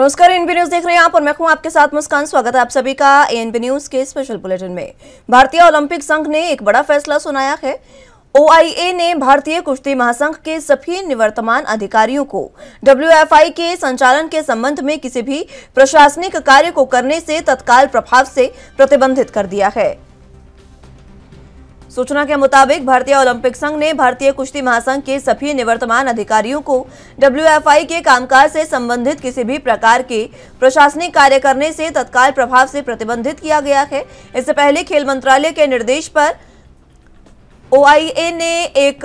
नमस्कार, ANB news देख रहे हैं आप और मैं हूं आपके साथ मुस्कान। स्वागत है आप सभी का एएनबी न्यूज के स्पेशल बुलेटिन में। भारतीय ओलंपिक संघ ने एक बड़ा फैसला सुनाया है। ओआईए ने भारतीय कुश्ती महासंघ के सभी निवर्तमान अधिकारियों को डब्ल्यूएफआई के संचालन के संबंध में किसी भी प्रशासनिक कार्य को करने से तत्काल प्रभाव से प्रतिबंधित कर दिया है। सूचना के मुताबिक भारतीय ओलंपिक संघ ने भारतीय कुश्ती महासंघ के सभी निवर्तमान अधिकारियों को डब्ल्यूएफआई के कामकाज से संबंधित किसी भी प्रकार के प्रशासनिक कार्य करने से तत्काल प्रभाव से प्रतिबंधित किया गया है। इससे पहले खेल मंत्रालय के निर्देश पर ओआईए ने एक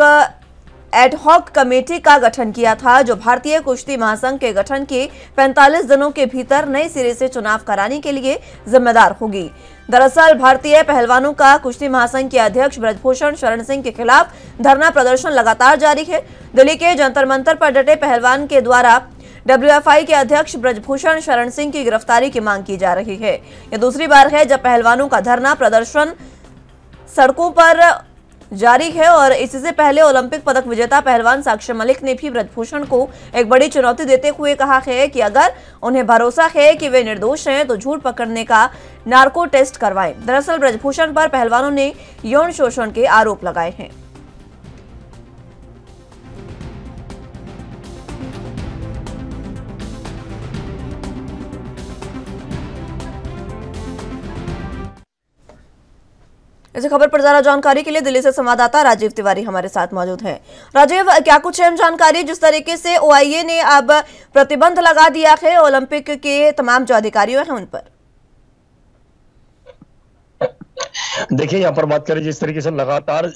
एडहॉक कमेटी का गठन किया था, जो भारतीय कुश्ती महासंघ के गठन के 45 दिनों के भीतर नए सिरे से चुनाव कराने के लिए जिम्मेदार होगी। दरअसल भारतीय पहलवानों का कुश्ती महासंघ के अध्यक्ष ब्रजभूषण शरण सिंह के खिलाफ धरना प्रदर्शन लगातार जारी है। दिल्ली के जंतर मंतर पर डटे पहलवान के द्वारा डब्ल्यूएफआई के अध्यक्ष ब्रजभूषण शरण सिंह की गिरफ्तारी की मांग की जा रही है। यह दूसरी बार है जब पहलवानों का धरना प्रदर्शन सड़कों पर जारी है और इससे पहले ओलंपिक पदक विजेता पहलवान साक्ष्य मलिक ने भी ब्रजभूषण को एक बड़ी चुनौती देते हुए कहा है कि अगर उन्हें भरोसा है कि वे निर्दोष हैं तो झूठ पकड़ने का नार्को टेस्ट करवाएं। दरअसल ब्रजभूषण पर पहलवानों ने यौन शोषण के आरोप लगाए हैं। इस खबर पर ज्यादा जानकारी के लिए दिल्ली से संवाददाता राजीव तिवारी हमारे साथ मौजूद हैं। राजीव, क्या कुछ अहम जानकारी जिस तरीके से ओआईए ने अब प्रतिबंध लगा दिया है ओलंपिक के तमाम जो अधिकारी हैं उन पर? देखिए, यहाँ पर बात करें जिस तरीके से लगातार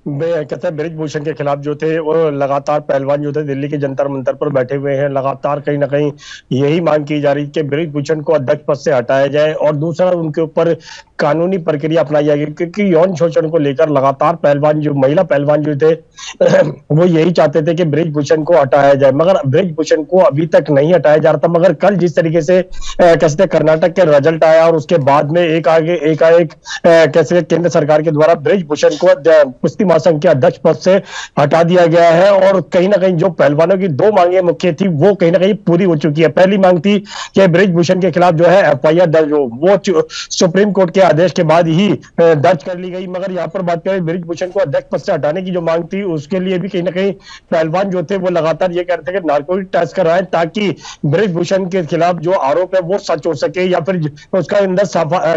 कहते हैं ब्रजभूषण के खिलाफ जो थे वो लगातार पहलवान जो थे दिल्ली के जंतर मंतर पर बैठे हुए हैं। लगातार कहीं ना कहीं यही मांग की जा रही है कि ब्रजभूषण को अध्यक्ष पद से हटाया जाए और दूसरा उनके ऊपर कानूनी प्रक्रिया अपनाई जाएगी, क्योंकि यौन शोषण को लेकर लगातार पहलवान जो महिला पहलवान जो थे वो यही चाहते थे कि ब्रजभूषण को हटाया जाए, मगर ब्रजभूषण को अभी तक नहीं हटाया जा रहा था। मगर कल जिस तरीके से कैसे कर्नाटक के रिजल्ट आया और उसके बाद में एकाएक कैसे केंद्र सरकार के द्वारा ब्रजभूषण को कुश्ती महासंघ के अध्यक्ष पद से हटा दिया गया है और कहीं ना कहीं जो पहलवानों की दो मांगे मुख्य थी वो कहीं ना कहीं पूरी हो चुकी है। पहली मांग थी कि ब्रजभूषण के खिलाफ जो है एफआईआर दर्ज हो, वो सुप्रीम कोर्ट के आदेश के बाद ही दर्ज कर ली गई। मगर यहाँ पर बात करें ब्रजभूषण को अध्यक्ष पद से हटाने की जो मांग थी उसके लिए भी कहीं ना कहीं पहलवान जो थे वो लगातार ये कह रहे थे कि नार्कोटिक टेस्ट कराएं ताकि ब्रजभूषण के खिलाफ जो आरोप है वो सच हो सके या फिर उसका अंदर साफा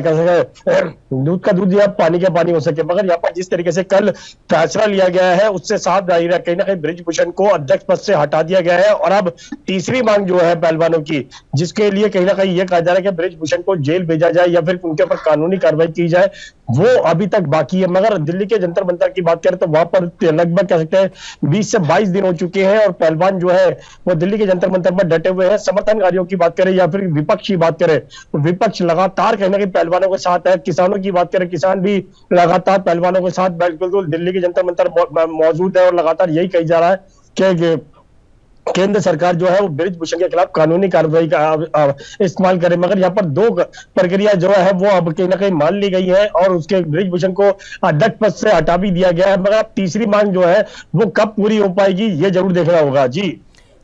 दूध का दूध या पानी का पानी हो सके। मगर यहाँ पर जिस तरीके से कल फैसला लिया गया है उससे साफ जाहिर है कहीं ना कहीं ब्रजभूषण को अध्यक्ष पद से हटा दिया गया है। और अब तीसरी मांग जो है पहलवानों की, जिसके लिए कहीं ना कहीं यह कहा जा रहा है कि ब्रजभूषण को जेल भेजा जाए या फिर उनके ऊपर कानूनी कार्रवाई की जाए, वो अभी तक बाकी है। मगर दिल्ली के जंतर मंतर की बात करें तो वहां पर लगभग कह सकते हैं 20 से 22 दिन हो चुके हैं और पहलवान जो है वो दिल्ली के जंतर मंतर पर डटे हुए हैं। समर्थनकारियों की बात करें या फिर विपक्ष की बात करें तो विपक्ष लगातार कहीं ना कहीं पहलवानों के साथ है। किसानों की बात करें, किसान भी लगातार पहलवानों के साथ बिल्कुल दिल्ली के जंतर मंतर मौजूद है और लगातार यही कही जा रहा है कि केंद्र सरकार जो है वो ब्रजभूषण के खिलाफ कानूनी कार्रवाई का इस्तेमाल करे। मगर यहाँ पर दो प्रक्रिया जो है वो अब कहीं ना कहीं मान ली गई है और उसके ब्रजभूषण को अध्यक्ष पद से हटा भी दिया गया है। मगर अब तीसरी मांग जो है वो कब पूरी हो पाएगी ये जरूर देखना होगा। जी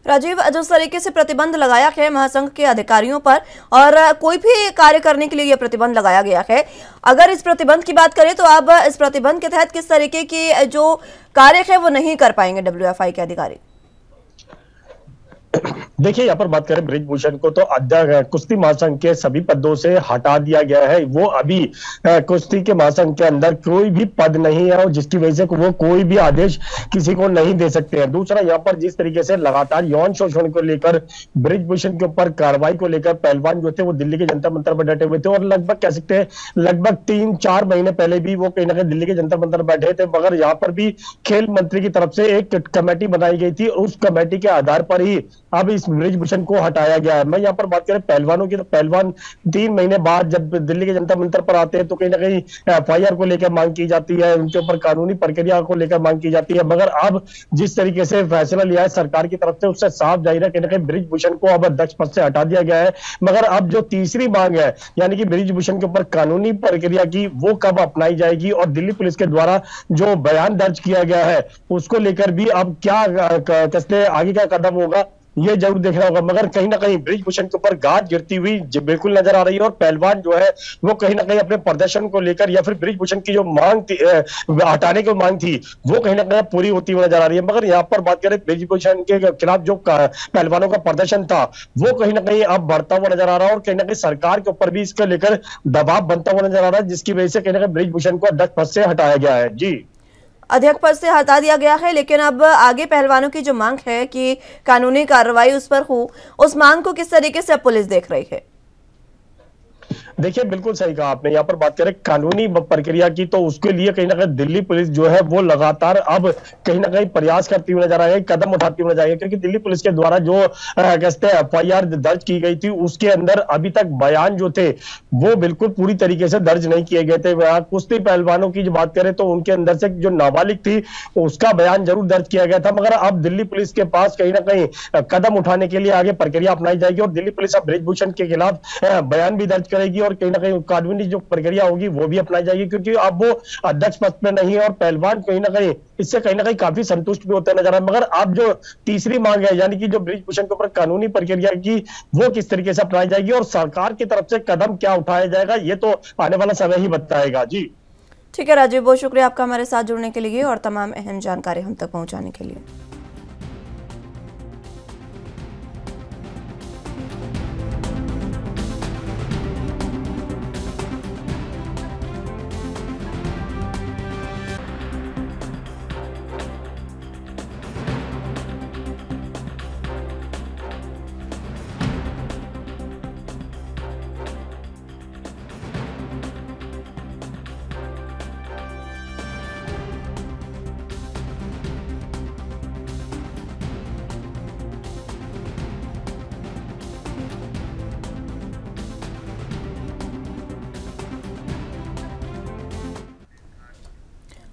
राजीव, जिस तरीके से प्रतिबंध लगाया है महासंघ के अधिकारियों पर और कोई भी कार्य करने के लिए यह प्रतिबंध लगाया गया है, अगर इस प्रतिबंध की बात करें तो अब इस प्रतिबंध के तहत किस तरीके की जो कार्य है वो नहीं कर पाएंगे डब्ल्यूएफआई के अधिकारी? देखिए, यहाँ पर बात करें ब्रजभूषण को तो अध्यक्ष कुश्ती महासंघ के सभी पदों से हटा दिया गया है। वो अभी कुश्ती के महासंघ के अंदर कोई भी पद नहीं है और जिसकी वजह से वो कोई भी आदेश किसी को नहीं दे सकते हैं। दूसरा, यहाँ पर जिस तरीके से लगातार यौन शोषण को लेकर ब्रजभूषण के ऊपर कार्रवाई को लेकर पहलवान जो थे वो दिल्ली के जंतर मंतर पर डटे हुए थे और लगभग कह सकते हैं लगभग 3-4 महीने पहले भी वो कहीं ना कहीं दिल्ली के जंतर मंतर बैठे थे। मगर यहाँ पर भी खेल मंत्री की तरफ से एक कमेटी बनाई गई थी, उस कमेटी के आधार पर ही अब इस ब्रजभूषण को हटाया गया है। मैं यहाँ पर बात करें पहलवानों की तो पहलवान 3 महीने बाद जब दिल्ली के जंतर मंतर पर आते हैं तो कहीं ना कहीं एफआईआर को लेकर मांग की जाती है, उनके ऊपर कानूनी प्रक्रिया को लेकर मांग की जाती है। मगर अब जिस तरीके से फैसला लिया है सरकार की तरफ से उससे साफ जाहिर है कहीं ना कहीं ब्रजभूषण को अब अध्यक्ष पद से हटा दिया गया है। मगर अब जो तीसरी मांग है यानी कि ब्रजभूषण के ऊपर कानूनी प्रक्रिया की, वो कब अपनाई जाएगी और दिल्ली पुलिस के द्वारा जो बयान दर्ज किया गया है उसको लेकर भी अब क्या कहते हैं आगे का कदम होगा ये जरूर देखना होगा। मगर कहीं ना कहीं ब्रिजभूषण के ऊपर गाज गिरती हुई बिल्कुल नजर आ रही है, और पहलवान जो है वो कहीं ना कहीं अपने प्रदर्शन को लेकर या फिर ब्रिजभूषण की जो मांग थी, हटाने की मांग थी, वो कहीं ना कहीं पूरी होती हुई नजर आ रही है। मगर यहाँ पर बात करें ब्रिजभूषण के खिलाफ जो पहलवानों का प्रदर्शन था, वो कहीं ना कहीं अब बढ़ता हुआ नजर आ रहा है, और कहीं ना कहीं सरकार के ऊपर भी इसको लेकर दबाव बनता हुआ नजर आ रहा है, जिसकी वजह से कहीं ना कहीं ब्रिजभूषण को अध्यक्ष पद से हटाया गया है। जी, अध्यक्ष पद से हटा दिया गया है, लेकिन अब आगे पहलवानों की जो मांग है कि कानूनी कार्रवाई उस पर हो, उस मांग को किस तरीके से पुलिस देख रही है? देखिए बिल्कुल सही कहा आपने। यहाँ पर बात करें कानूनी प्रक्रिया की, तो उसके लिए कहीं ना कहीं दिल्ली पुलिस जो है वो लगातार अब कहीं ना कहीं प्रयास करती हुई नजर आ रही है, कदम उठाती हुई नजर आ रही है, क्योंकि दिल्ली पुलिस के द्वारा जो कहते हैं FIR दर्ज की गई थी, उसके अंदर अभी तक बयान जो थे वो बिल्कुल पूरी तरीके से दर्ज नहीं किए गए थे। कुश्ती पहलवानों की जो बात करें तो उनके अंदर से जो नाबालिग थी उसका बयान जरूर दर्ज किया गया था, मगर अब दिल्ली पुलिस के पास कहीं ना कहीं कदम उठाने के लिए आगे प्रक्रिया अपनाई जाएगी, और दिल्ली पुलिस अब ब्रिजभूषण के खिलाफ बयान भी दर्ज करेगी, और कहीं ना कहीं कानूनी जो प्रक्रिया होगी वो भी अपनाई जाएगी, क्योंकि अब वो अध्यक्ष पद पे नहीं है, और पहलवान कहीं ना कहीं इससे कहीं ना कहीं काफी संतुष्ट भी होते नजर आ रहे हैं। मगर अब जो तीसरी मांग है, यानी कि जो ब्रिजभूषण के ऊपर कानूनी प्रक्रिया की, वो किस तरीके से अपनाई जाएगी और सरकार की तरफ से कदम क्या उठाया जाएगा, ये तो आने वाला समय ही बताएगा। जी ठीक है राजीव, बहुत शुक्रिया आपका हमारे साथ जुड़ने के लिए और तमाम अहम जानकारी हम तक पहुंचाने के लिए।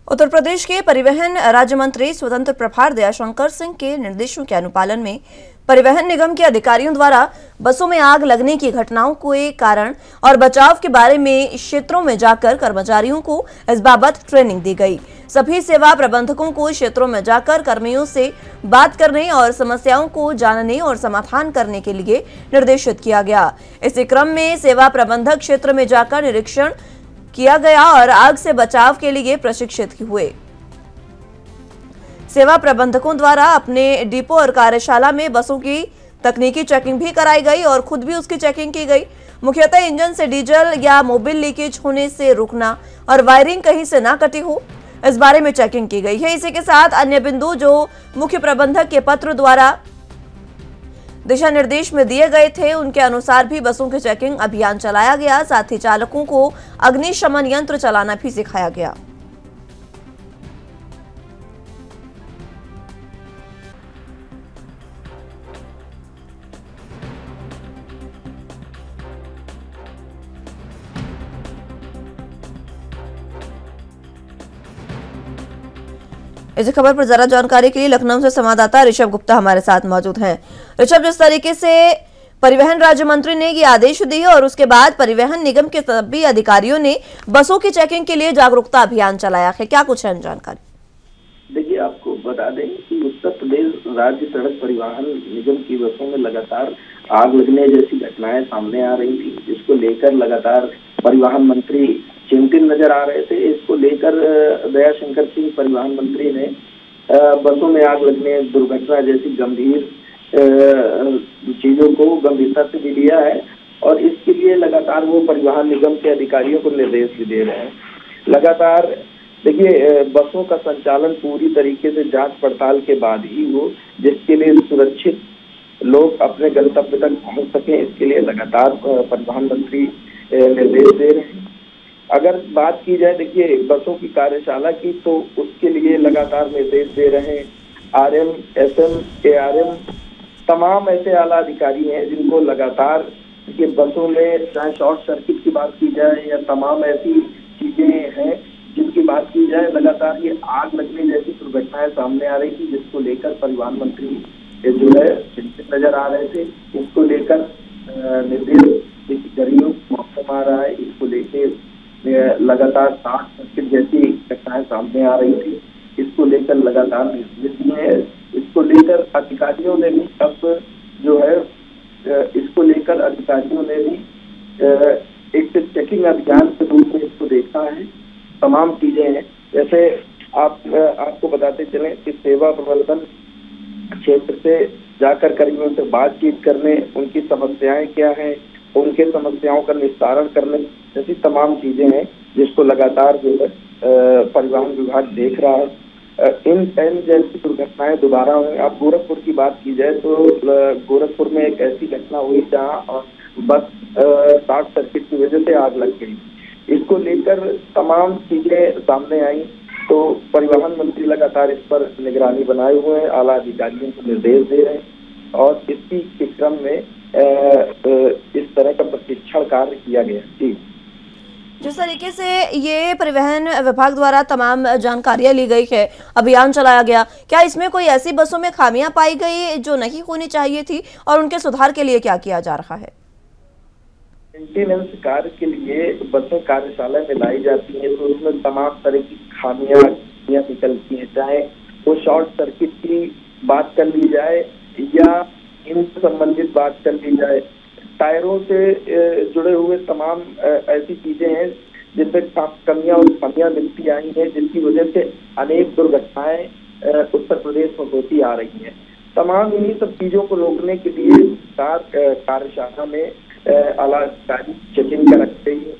उत्तर प्रदेश के परिवहन राज्य मंत्री स्वतंत्र प्रभार दयाशंकर सिंह के निर्देशों के अनुपालन में परिवहन निगम के अधिकारियों द्वारा बसों में आग लगने की घटनाओं के कारण और बचाव के बारे में क्षेत्रों में जाकर कर्मचारियों को इस बाबत ट्रेनिंग दी गई। सभी सेवा प्रबंधकों को क्षेत्रों में जाकर कर्मियों से बात करने और समस्याओं को जानने और समाधान करने के लिए निर्देशित किया गया। इसी क्रम में सेवा प्रबंधक क्षेत्र में जाकर निरीक्षण किया गया और आग से बचाव के लिए प्रशिक्षित हुए। सेवा प्रबंधकों द्वारा अपने डिपो और कार्यशाला में बसों की तकनीकी चेकिंग भी कराई गई और खुद भी उसकी चेकिंग की गई। मुख्यतः इंजन से डीजल या मोबिल लीकेज होने से रुकना और वायरिंग कहीं से ना कटी हो, इस बारे में चेकिंग की गई है। इसी के साथ अन्य बिंदु जो मुख्य प्रबंधक के पत्र द्वारा दिशा निर्देश में दिए गए थे, उनके अनुसार भी बसों की चेकिंग अभियान चलाया गया। साथ ही चालकों को अग्निशमन यंत्र चलाना भी सिखाया गया। इस खबर पर ज्यादा जानकारी के लिए लखनऊ से संवाददाता ऋषभ गुप्ता हमारे साथ मौजूद हैं। ऋषभ, जिस तरीके से परिवहन राज्य मंत्री ने ये आदेश दिए और उसके बाद परिवहन निगम के सभी अधिकारियों ने बसों की चेकिंग के लिए जागरूकता अभियान चलाया है, क्या कुछ है जानकारी? देखिए, आपको बता दें कि उत्तर प्रदेश राज्य सड़क परिवहन निगम की बसों में लगातार आग लगने जैसी घटनाएं सामने आ रही थी, जिसको लेकर लगातार परिवहन मंत्री चिंतित नजर आ रहे थे। इसको लेकर दयाशंकर सिंह परिवहन मंत्री ने बसों में आग लगने, दुर्घटना जैसी गंभीर चीजों को गंभीरता से भी लिया है और इसके लिए लगातार वो परिवहन निगम के अधिकारियों को निर्देश भी दे रहे हैं। लगातार देखिए, बसों का संचालन पूरी तरीके से जांच पड़ताल के बाद ही हो, जिसके लिए सुरक्षित लोग अपने गंतव्य तक पहुंच सके, इसके लिए लगातार परिवहन मंत्री निर्देश दे रहे हैं। अगर बात की जाए देखिए बसों की कार्यशाला की, तो उसके लिए लगातार निर्देश दे रहे हैं RM, SM, ARM, तमाम ऐसे आला अधिकारी हैं जिनको लगातार ये बसों में चाहे शॉर्ट सर्किट की बात की जाए या तमाम ऐसी चीजें हैं जिनकी बात की जाए, लगातार ये आग लगने जैसी दुर्घटनाएं सामने आ रही थी, जिसको लेकर परिवहन मंत्री जो है चिंतित नजर आ रहे थे। इसको लेकर निर्देश गरीबों को मौका आ रहा है, इसको लेकर लगातार शॉर्ट सर्किट जैसी घटनाएं सामने आ रही थी, इसको लेकर लगातार निर्देश दिए हैं। इसको इसको लेकर अधिकारियों ने भी अब जो है इसको लेकर अधिकारियों ने भी एक चेकिंग अभियान के रूप में इसको देखा है। तमाम चीजें हैं, जैसे आपको बताते चलें कि सेवा प्रबंधन क्षेत्र से जाकर कर्मियों से बातचीत करने, उनकी समस्याएं क्या हैं, उनके समस्याओं का निस्तारण करने जैसी तमाम चीजें हैं जिसको लगातार जो है परिवहन विभाग देख रहा है। इन जैसी दुर्घटनाएं दोबारा हुई। अब गोरखपुर की बात की जाए तो गोरखपुर में एक ऐसी घटना हुई जहां बस शॉर्ट सर्किट की वजह से आग लग गई। इसको लेकर तमाम चीजें सामने आई तो परिवहन मंत्री लगातार इस पर निगरानी बनाए हुए हैं, आला अधिकारियों को निर्देश दे रहे हैं और इसी के क्रम में इस तरह का प्रशिक्षण कार्य किया गया। जी, जिस तरीके से ये परिवहन विभाग द्वारा तमाम जानकारियां ली गई है, अभियान चलाया गया, क्या इसमें कोई ऐसी बसों में खामियां पाई गई जो नहीं होनी चाहिए थी और उनके सुधार के लिए क्या किया जा रहा है? मेंटेनेंस कार्य के लिए बसें कार्यशाला में लाई जाती हैं तो उसमें तमाम तरह की खामियां निकलती हैं, चाहे वो शॉर्ट सर्किट की बात कर ली जाए या इनसे संबंधित बात कर ली जाए। टायरों से जुड़े हुए तमाम ऐसी चीजें हैं जिनमें कमियां और खामियां मिलती आई हैं, जिनकी वजह से अनेक दुर्घटनाएं उत्तर प्रदेश में होती आ रही हैं। तमाम इन्हीं सब चीजों को रोकने के लिए कार्यशाला में आला अधिकारी चेकिंग कर रखते हैं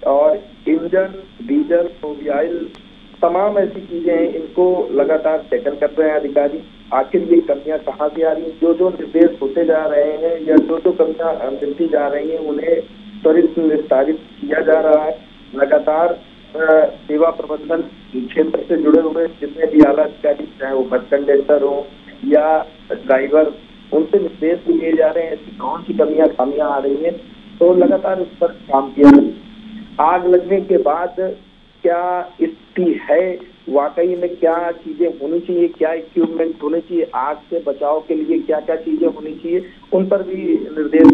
और इंजन, डीजल, मोबिल तमाम ऐसी चीजें हैं, इनको लगातार चेकन कर रहे हैं अधिकारी। आखिर ये कमियां कहाँ से आ रही हैं, जो निर्देश होते जा रहे हैं या जो कमियां मिलती जा रही हैं उन्हें त्वरित निस्तारित किया जा रहा है। लगातार सेवा प्रबंधन क्षेत्र से जुड़े हुए जितने भी आला अधिकारी, चाहे वो बस कंडक्टर हो या ड्राइवर, उनसे निर्देश भी दिए जा रहे हैं ऐसी कौन सी खामियां आ रही हैं, तो लगातार उस पर काम किया। आग लगने के बाद क्या स्थिति है, वाकई में क्या चीजें होनी चाहिए, क्या इक्विपमेंट होने चाहिए, आग से बचाव के लिए क्या क्या चीजें होनी चाहिए, उन पर भी निर्देश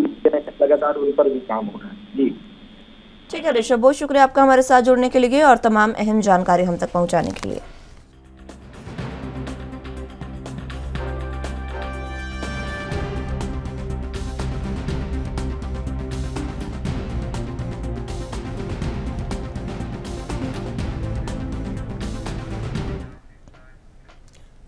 लगातार उन पर भी काम हो रहा है। जी ठीक है ऋषभ, बहुत शुक्रिया आपका हमारे साथ जुड़ने के लिए और तमाम अहम जानकारी हम तक पहुंचाने के लिए।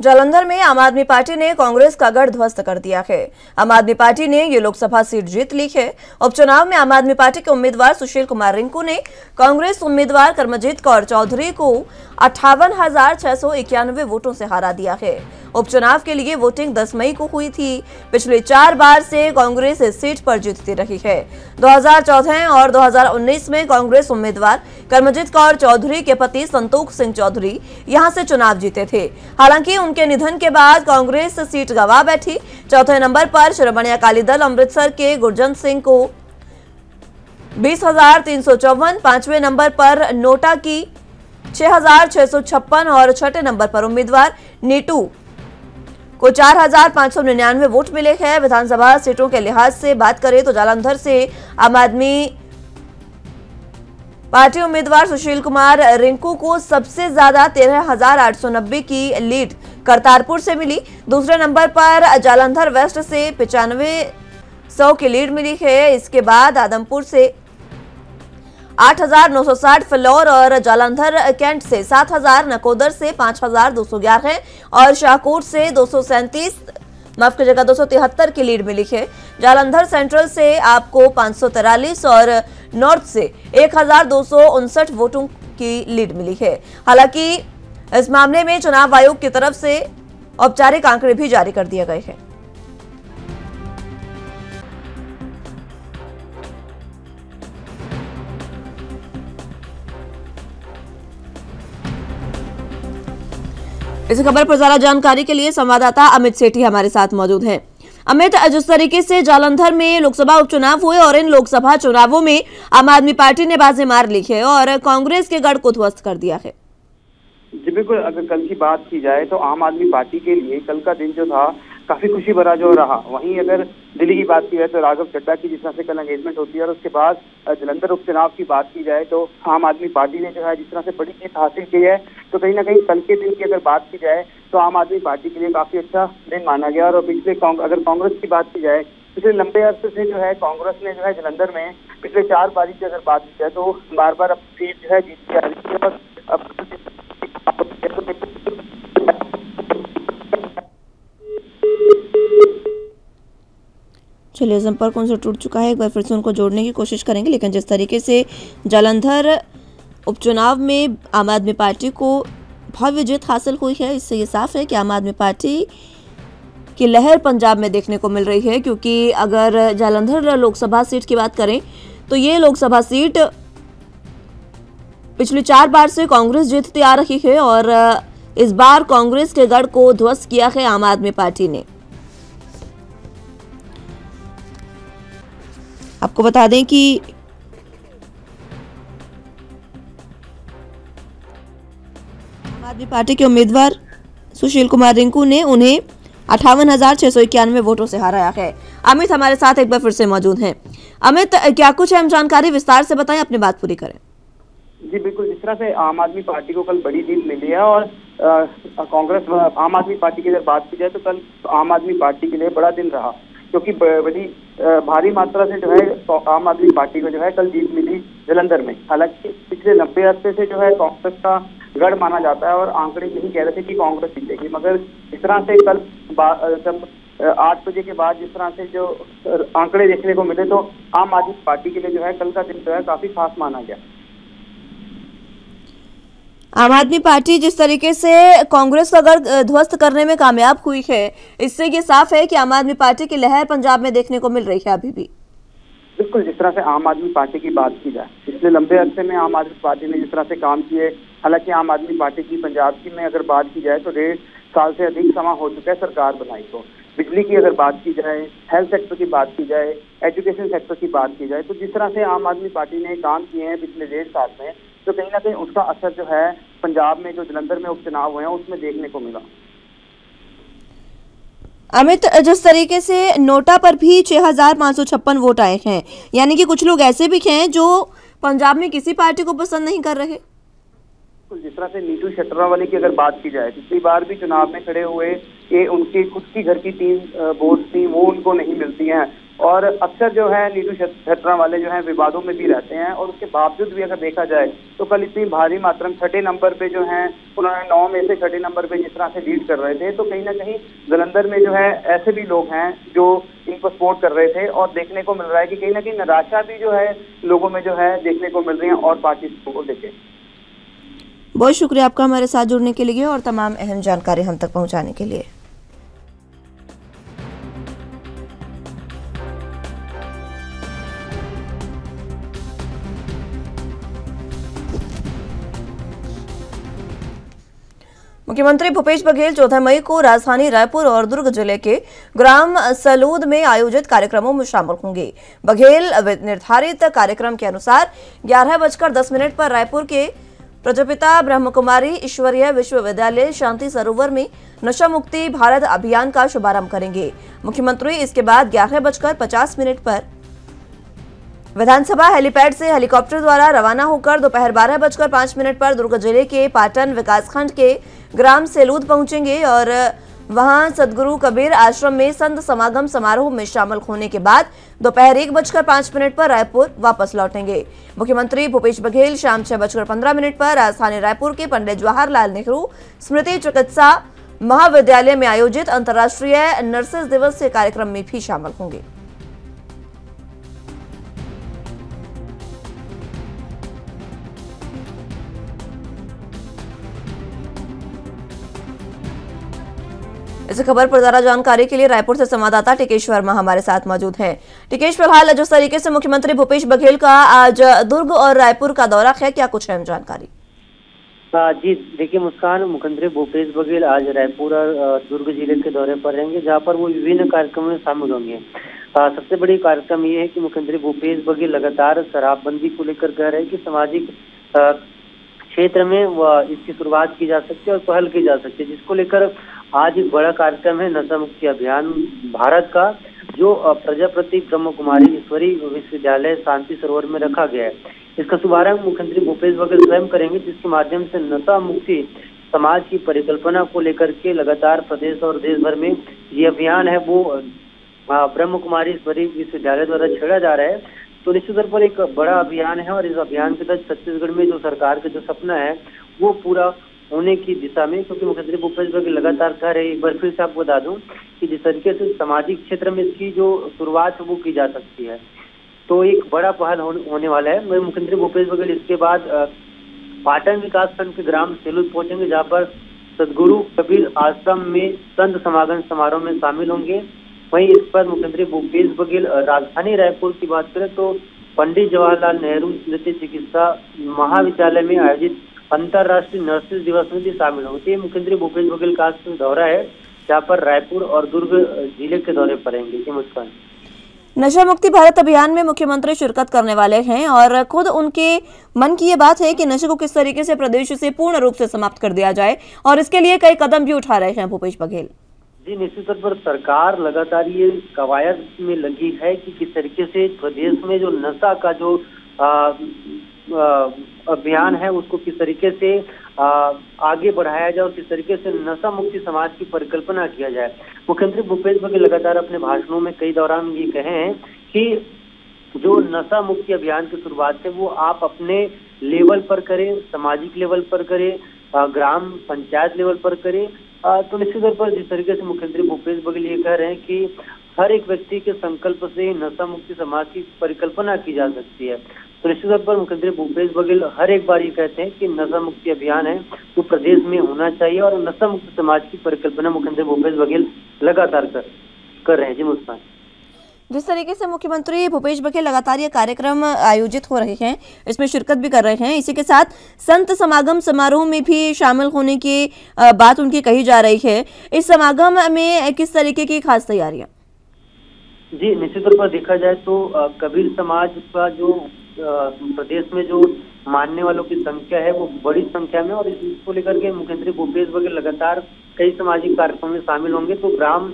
जालंधर में आम आदमी पार्टी ने कांग्रेस का गढ़ ध्वस्त कर दिया है। आम आदमी पार्टी ने ये लोकसभा सीट जीत ली है। उपचुनाव में आम आदमी पार्टी के उम्मीदवार सुशील कुमार रिंकू ने कांग्रेस उम्मीदवार कर्मजीत कौर चौधरी को 58,691 वोटों से हरा दिया है। उपचुनाव के लिए वोटिंग 10 मई को हुई थी। पिछले 4 बार से कांग्रेस इस सीट पर जीतती रही है। 2014 और 2019 में कांग्रेस उम्मीदवार कर्मजीत कौर चौधरी के पति संतोख सिंह चौधरी यहां से चुनाव जीते थे। हालांकि उनके निधन के बाद कांग्रेस सीट गंवा बैठी। चौथे नंबर पर शिरोमणि अकाली दल अमृतसर के गुरजंत सिंह को 20,354, 5वें नंबर पर नोटा की 6,656 और छठे नंबर पर उम्मीदवार नीटू को 4,599 वोट मिले हैं। विधानसभा सीटों के लिहाज से बात करें तो जालंधर से आम आदमी पार्टी उम्मीदवार सुशील कुमार रिंकू को सबसे ज्यादा 13,890 की लीड करतारपुर से मिली। दूसरे नंबर पर जालंधर वेस्ट से 9500 की लीड मिली है। इसके बाद आदमपुर से 8,960, फिलौर और जालंधर कैंट से 7,000, नकोदर से 5,211 और शाहकोट से 273 की लीड मिली है। जालंधर सेंट्रल से आपको 543 और नॉर्थ से 1,259 वोटों की लीड मिली है। हालांकि इस मामले में चुनाव आयोग की तरफ से औपचारिक आंकड़े भी जारी कर दिए गए हैं। इस खबर पर ज्यादा जानकारी के लिए संवाददाता अमित सेठी हमारे साथ मौजूद हैं। अमित, जिस तरीके से जालंधर में लोकसभा उपचुनाव हुए और इन लोकसभा चुनावों में आम आदमी पार्टी ने बाजी मार ली है और कांग्रेस के गढ़ को ध्वस्त कर दिया है। जी बिल्कुल, अगर कल की बात की जाए तो आम आदमी पार्टी के लिए कल का दिन जो था काफी खुशी भरा जो रहा। वहीं अगर दिल्ली की बात की जाए तो राघव चड्ढा की जिस तरह से कल एंगेजमेंट होती है और उसके बाद जलंधर उपचुनाव की बात की जाए तो आम आदमी पार्टी ने जो है जिस तरह से बड़ी जीत हासिल की है, तो कहीं ना कहीं कल के दिन की अगर बात की जाए तो आम आदमी पार्टी के लिए काफी अच्छा दिन माना गया। और पिछले अगर कांग्रेस की बात की जाए, पिछले लंबे अरसे से जो है कांग्रेस ने जो है जलंधर में पिछले 4 बारी की अगर बात की जाए तो बार बार अब सीट जो है जीत आ रही है। बस अब चलिए, संपर्क उनसे टूट चुका है, एक बार फिर से उनको जोड़ने की कोशिश करेंगे। लेकिन जिस तरीके से जालंधर उपचुनाव में आम आदमी पार्टी को भव्य जीत हासिल हुई है, इससे ये साफ है कि आम आदमी पार्टी की लहर पंजाब में देखने को मिल रही है। क्योंकि अगर जालंधर लोकसभा सीट की बात करें तो ये लोकसभा सीट पिछली 4 बार से कांग्रेस जीतती आ रही है और इस बार कांग्रेस के गढ़ को ध्वस्त किया है आम आदमी पार्टी ने। आपको बता दें कि आम आदमी पार्टी के उम्मीदवार सुशील कुमार रिंकू ने उन्हें 58,691 वोटों से हराया है। अमित हमारे साथ एक बार फिर से मौजूद हैं। अमित, क्या कुछ अहम जानकारी विस्तार से बताएं, अपनी बात पूरी करें। जी बिल्कुल, जिस तरह से आम आदमी पार्टी को कल बड़ी जीत मिली है और कांग्रेस आम आदमी पार्टी की अगर बात की जाए तो कल आम आदमी पार्टी के लिए बड़ा दिन रहा, क्योंकि बड़ी भारी मात्रा से जो है आम आदमी पार्टी को जो है कल जीत मिली जलंधर में। हालांकि पिछले लंबे अरसे से जो है कांग्रेस का गढ़ माना जाता है और आंकड़े यही कह रहे थे कि कांग्रेस जीतेगी, मगर इस तरह से कल जब 8 बजे के बाद जिस तरह से जो आंकड़े देखने को मिले तो आम आदमी पार्टी के लिए जो है कल का दिन जो है काफी खास माना गया। आम आदमी पार्टी जिस तरीके से कांग्रेस का गढ़ ध्वस्त करने में कामयाब हुई है, इससे ये साफ है कि आम आदमी पार्टी की लहर पंजाब में देखने को मिल रही है अभी भी। बिल्कुल, जिस तरह से आम आदमी पार्टी की बात की जाए, पिछले लंबे अरसे में आम आदमी पार्टी ने जिस तरह से काम किए, हालांकि आम आदमी पार्टी की पंजाब की में अगर बात की जाए तो 1.5 साल से अधिक समय हो चुका है सरकार बनाई को। बिजली की अगर बात की जाए, हेल्थ सेक्टर की बात की जाए, एजुकेशन सेक्टर की बात की जाए, तो जिस तरह से आम आदमी पार्टी ने काम किए हैं पिछले 1.5 साल में, तो कहीं ना कहीं उसका असर जो है पंजाब में जो जलंधर में उपचुनाव हुए हैं उसमें देखने को मिला। अमित, जिस तरीके से नोटा पर भी 6,556 वोट आए हैं, यानी कि कुछ लोग ऐसे भी हैं जो पंजाब में किसी पार्टी को पसंद नहीं कर रहे। जिस तरह से नीतू शटरावाले की अगर बात की जाए, पिछली बार भी चुनाव में खड़े हुए कि उनके खुद की घर की 3 वोट थी, वो उनको नहीं मिलती हैं और अक्सर जो है नीतू शटरावाले जो है विवादों में भी रहते हैं। और उसके बावजूद भी अगर देखा जाए तो कल इतनी भारी मात्रा में 6ठे नंबर पे जो है उन्होंने 9 में से 6ठे नंबर पे जिस तरह से लीड कर रहे थे, तो कहीं ना कहीं जलंधर में जो है ऐसे भी लोग हैं जो इनको सपोर्ट कर रहे थे और देखने को मिल रहा है कि कहीं ना कहीं निराशा भी जो है लोगों में जो है देखने को मिल रही है और पार्टी को लेकर। बहुत शुक्रिया आपका हमारे साथ जुड़ने के लिए और तमाम अहम जानकारी हम तक पहुंचाने के लिए। मुख्यमंत्री भूपेश बघेल 14 मई को राजधानी रायपुर और दुर्ग जिले के ग्राम सलूद में आयोजित कार्यक्रमों में शामिल होंगे। बघेल निर्धारित कार्यक्रम के अनुसार 11:10 पर रायपुर के प्रजापिता ब्रह्मकुमारी ईश्वरीय विश्वविद्यालय शांति सरोवर में नशा मुक्ति भारत अभियान का शुभारंभ करेंगे। मुख्यमंत्री इसके बाद 11:50 पर विधानसभा हेलीपैड से हेलीकॉप्टर द्वारा रवाना होकर दोपहर 12:05 पर दुर्ग जिले के पाटन विकासखंड के ग्राम सेलूद पहुंचेंगे और वहां सदगुरु कबीर आश्रम में संत समागम समारोह में शामिल होने के बाद दोपहर 1:05 पर रायपुर वापस लौटेंगे। मुख्यमंत्री भूपेश बघेल शाम 6:15 पर राजधानी रायपुर के पंडित जवाहरलाल नेहरू स्मृति चिकित्सा महाविद्यालय में आयोजित अंतर्राष्ट्रीय नर्सेज दिवस के कार्यक्रम में भी शामिल होंगे। इस खबर पर ज्यादा जानकारी के लिए रायपुर से संवाददाता टिकेश वर्मा हमारे साथ मौजूद हैं। टिकेश, फिलहाल जिस तरीके से मुख्यमंत्री भूपेश बघेल का आज दुर्ग और रायपुर का दौरा है, क्या कुछ अहम जानकारी? जी देखिए मुस्कान, मुख्यमंत्री भूपेश बघेल आज रायपुर और दुर्ग जिले के दौरे पर रहेंगे, जहां पर वो विभिन्न कार्यक्रमों में शामिल होंगे। सबसे बड़ी कार्यक्रम ये है कि मुख्यमंत्री भूपेश बघेल लगातार शराबबंदी को लेकर कह रहे हैं कि सामाजिक क्षेत्र में इसकी शुरुआत की जा सकती है और पहल की जा सकती है, जिसको लेकर आज एक बड़ा कार्यक्रम है नशा मुक्ति अभियान भारत का, जो प्रजापति ब्रह्म कुमारी ईश्वरी विश्वविद्यालय शांति सरोवर में रखा गया है। इसका शुभारंभ मुख्यमंत्री भूपेश बघेल स्वयं करेंगे, जिसके माध्यम से नशा मुक्ति समाज की परिकल्पना को लेकर के लगातार प्रदेश और देश भर में ये अभियान है वो ब्रह्म कुमारी ईश्वरी विश्वविद्यालय द्वारा छेड़ा जा रहा है। तो निश्चित तौर पर एक बड़ा अभियान है और इस अभियान के तहत छत्तीसगढ़ में जो सरकार का जो सपना है वो पूरा होने की दिशा में, क्योंकि मुख्यमंत्री भूपेश बघेल लगातार कह रहे हैं, एक बार फिर से आपको बता दूं कि जिस तरीके से सामाजिक क्षेत्र में इसकी जो शुरुआत है वो की जा सकती है, तो एक बड़ा पहल होने वाला है। मुख्यमंत्री भूपेश बघेल इसके बाद पाटन विकास खंड के ग्राम सेलूद पहुंचेंगे, जहाँ पर सदगुरु कबीर आश्रम में संत समागम समारोह में शामिल होंगे। वहीं इस पर मुख्यमंत्री भूपेश बघेल राजधानी रायपुर की बात करें तो पंडित जवाहरलाल नेहरू स्मृति चिकित्सा महाविद्यालय में आयोजित अंतर्राष्ट्रीय नर्सेज दिवस में भी शामिल होंगे। मुख्यमंत्री भूपेश बघेल का दौरा है, जहाँ पर रायपुर और दुर्ग जिले के दौरे पर रहेंगे। जी मुस्कान। नशा मुक्ति भारत अभियान में मुख्यमंत्री शिरकत करने वाले हैं और खुद उनके मन की ये बात है कि नशे को किस तरीके से प्रदेश से पूर्ण रूप से समाप्त कर दिया जाए, और इसके लिए कई कदम भी उठा रहे हैं भूपेश बघेल। जी निश्चित तौर पर सरकार लगातार ये कवायद में लगी है कि किस तरीके से प्रदेश में जो नशा का जो अभियान है उसको किस तरीके से आगे बढ़ाया जाए और किस तरीके से नशा मुक्ति समाज की परिकल्पना किया जाए। मुख्यमंत्री भूपेश बघेल लगातार अपने भाषणों में कई दौरान ये कहे हैं कि जो नशा मुक्ति अभियान की शुरुआत है वो आप अपने लेवल पर करें, सामाजिक लेवल पर करें, ग्राम पंचायत लेवल पर करें। तो निश्चित तौर पर जिस तरीके से मुख्यमंत्री भूपेश बघेल ये कह रहे हैं कि हर एक व्यक्ति के संकल्प से ही नशा मुक्ति समाज की परिकल्पना की जा सकती है, तो निश्चित तौर पर मुख्यमंत्री भूपेश बघेल हर एक बार ये कहते हैं कि नशा मुक्ति अभियान है वो प्रदेश में होना चाहिए और नशा मुक्त समाज की परिकल्पना मुख्यमंत्री भूपेश बघेल लगातार कर रहे हैं। जी मुस्कान। जिस तरीके से मुख्यमंत्री भूपेश बघेल लगातार ये कार्यक्रम आयोजित हो रहे हैं, इसमें शिरकत भी कर रहे हैं, इसी के साथ संत समागम समारोह में भी शामिल होने की बात उनकी कही जा रही है। इस समागम में किस तरीके की खास तैयारियां? जी निश्चित तौर पर देखा जाए तो कबीर समाज का जो प्रदेश में जो मानने वालों की संख्या है वो बड़ी संख्या में, और इसको लेकर के मुख्यमंत्री भूपेश बघेल लगातार कई सामाजिक कार्यक्रमों में शामिल होंगे। तो ग्राम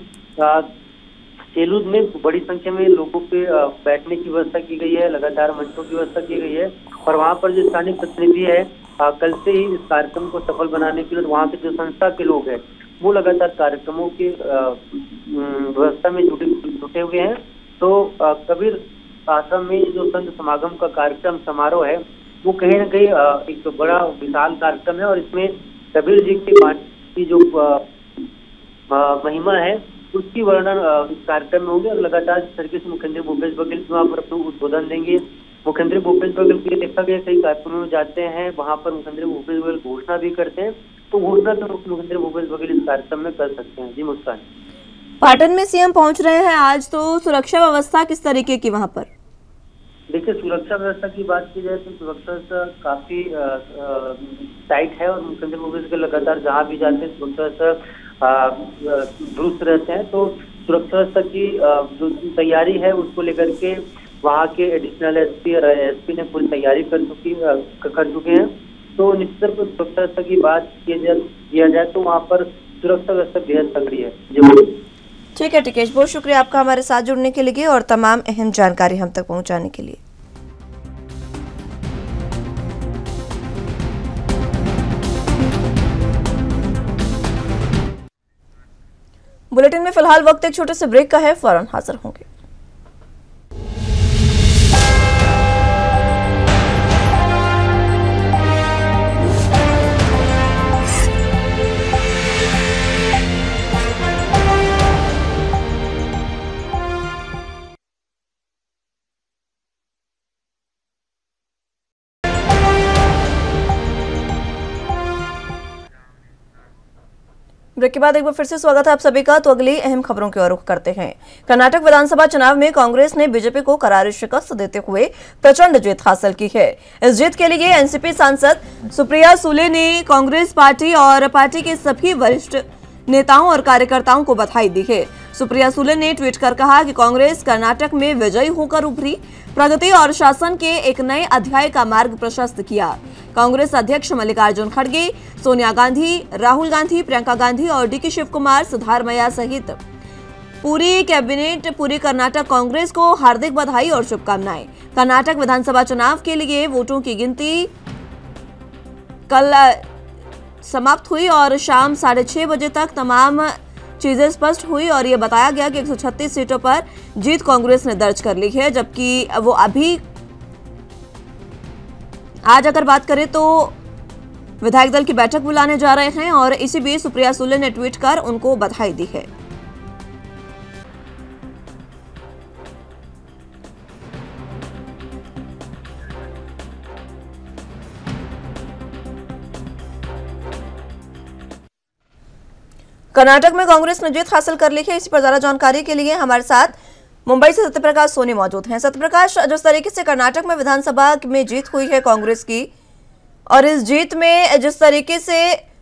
सेलूद में बड़ी संख्या में लोगों के बैठने की व्यवस्था की गई है, लगातार मंचों की व्यवस्था की गई है, और वहाँ पर जो स्थानीय प्रतिनिधि है कल से ही इस कार्यक्रम को सफल बनाने के लिए वहाँ के जो संस्था के लोग हैं वो लगातार कार्यक्रमों की व्यवस्था में जुटे हुए हैं। तो कबीर आश्रम में जो संत समागम का कार्यक्रम समारोह है वो कहीं ना कहीं एक बड़ा विशाल कार्यक्रम है, और इसमें कबीर जी की जो महिमा है उसकी वर्णन इस कार्यक्रम में होंगे, और लगातार इस तरीके से मुख्यमंत्री भूपेश बघेल वहाँ पर अपना उद्बोधन देंगे। मुख्यमंत्री भूपेश बघेल के देखा गया कई कार्यक्रमों में जाते हैं, वहाँ पर मुख्यमंत्री भूपेश बघेल घोषणा भी करते हैं, तो घोषणा तो मुख्यमंत्री भूपेश बघेल इस कार्यक्रम में कर सकते हैं। जी मुस्कान। पाटन में सीएम पहुंच रहे हैं आज, तो सुरक्षा व्यवस्था किस तरीके की वहाँ पर? देखिए सुरक्षा व्यवस्था की बात की जाए तो सुरक्षा व्यवस्था काफी टाइट है, और मुख्यमंत्री भूपेश बघेल लगातार जहाँ भी जाते हैं सुरक्षा व्यवस्था दुरुस्त रहते हैं। तो सुरक्षा व्यवस्था की जो तैयारी है उसको लेकर के वहाँ के एडिशनल एसपी और एसपी ने पूरी तैयारी कर चुके हैं। तो निश्चित तौर पर सुरक्षा व्यवस्था की बात किया जाए तो वहाँ पर सुरक्षा व्यवस्था बेहद तगड़ी है। ठीक है टिकेश, बहुत शुक्रिया आपका हमारे साथ जुड़ने के लिए और तमाम अहम जानकारी हम तक पहुंचाने के लिए। बुलेटिन में फिलहाल वक्त एक छोटे से ब्रेक का है, फौरन हाजिर होंगे। ब्रेक के बाद एक बार फिर से स्वागत है आप सभी का। तो अगली अहम खबरों की ओर रुख करते हैं। कर्नाटक विधानसभा चुनाव में कांग्रेस ने बीजेपी को करारी शिकस्त देते हुए प्रचंड जीत हासिल की है। इस जीत के लिए एनसीपी सांसद सुप्रिया सुले ने कांग्रेस पार्टी और पार्टी के सभी वरिष्ठ नेताओं और कार्यकर्ताओं को बधाई दी है। सुप्रिया सुले ने ट्वीट कर कहा कि कांग्रेस कर्नाटक में विजयी होकर उभरी, प्रगति और शासन के एक नए अध्याय का मार्ग प्रशस्त किया। कांग्रेस अध्यक्ष मल्लिकार्जुन खड़गे, सोनिया गांधी, राहुल गांधी, प्रियंका गांधी और डीके शिव कुमार, सिद्धारमैया सहित पूरी कैबिनेट, पूरी कर्नाटक कांग्रेस को हार्दिक बधाई और शुभकामनाएं। कर्नाटक विधानसभा चुनाव के लिए वोटों की गिनती कल समाप्त हुई और शाम 6:30 बजे तक तमाम चीजें स्पष्ट हुई और ये बताया गया कि 136 सीटों पर जीत कांग्रेस ने दर्ज कर ली है, जबकि वो अभी आज अगर बात करें तो विधायक दल की बैठक बुलाने जा रहे हैं और इसी बीच सुप्रिया सुले ने ट्वीट कर उनको बधाई दी है। कर्नाटक में कांग्रेस ने जीत हासिल कर ली है। इसी पर ज्यादा जानकारी के लिए हमारे साथ मुंबई से सत्यप्रकाश सोनी मौजूद हैं। सत्यप्रकाश, जिस तरीके से कर्नाटक में विधानसभा में जीत हुई है कांग्रेस की और इस जीत में जिस तरीके से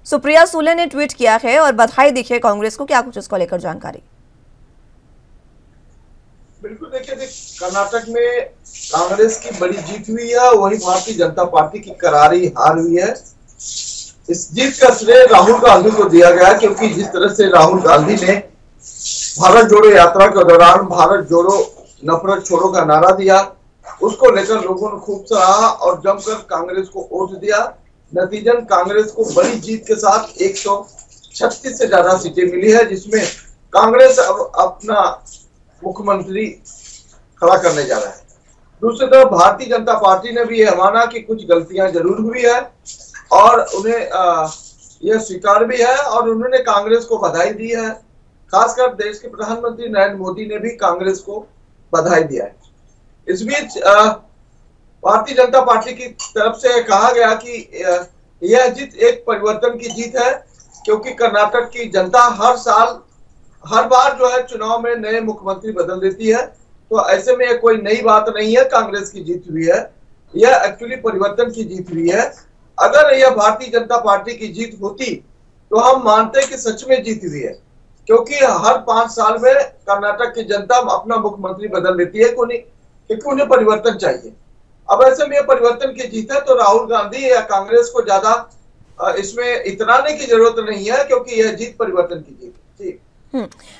सुप्रिया सुले ने ट्वीट किया है और बधाई दी है कांग्रेस को, क्या कुछ इसको लेकर जानकारी? बिल्कुल, देखिए कर्नाटक में कांग्रेस की बड़ी जीत हुई है, वही भारतीय जनता पार्टी की करारी हार हुई है। इस जीत का श्रेय राहुल गांधी को दिया गया, क्योंकि जिस तरह से राहुल गांधी ने भारत जोड़ो यात्रा के दौरान भारत जोड़ो नफरत छोड़ो का नारा दिया, उसको लेकर लोगों ने खूब सराहा और जमकर कांग्रेस को वोट दिया। नतीजन कांग्रेस को बड़ी जीत के साथ 136 से ज्यादा सीटें मिली है, जिसमें कांग्रेस अब अपना मुख्यमंत्री खड़ा करने जा रहा है। दूसरी तरफ भारतीय जनता पार्टी ने भी यह माना कि कुछ गलतियां जरूर हुई है और उन्हें यह स्वीकार भी है और उन्होंने कांग्रेस को बधाई दी है। खासकर देश के प्रधानमंत्री नरेंद्र मोदी ने भी कांग्रेस को बधाई दिया है। इस बीच भारतीय जनता पार्टी की तरफ से कहा गया कि यह जीत एक परिवर्तन की जीत है, क्योंकि कर्नाटक की जनता हर बार जो है चुनाव में नए मुख्यमंत्री बदल देती है, तो ऐसे में कोई नई बात नहीं है। कांग्रेस की जीत हुई है, यह एक्चुअली परिवर्तन की जीत हुई है। अगर यह भारतीय जनता पार्टी की जीत होती तो हम मानते हैं कि सच में जीत हुई है, क्योंकि हर 5 साल में कर्नाटक की जनता अपना मुख्यमंत्री बदल लेती है, क्योंकि उन्हें परिवर्तन चाहिए। अब ऐसे में यह परिवर्तन की जीत है, तो राहुल गांधी या कांग्रेस को ज्यादा इसमें इतराने की जरूरत नहीं है, क्योंकि यह जीत परिवर्तन की जीत है। जी।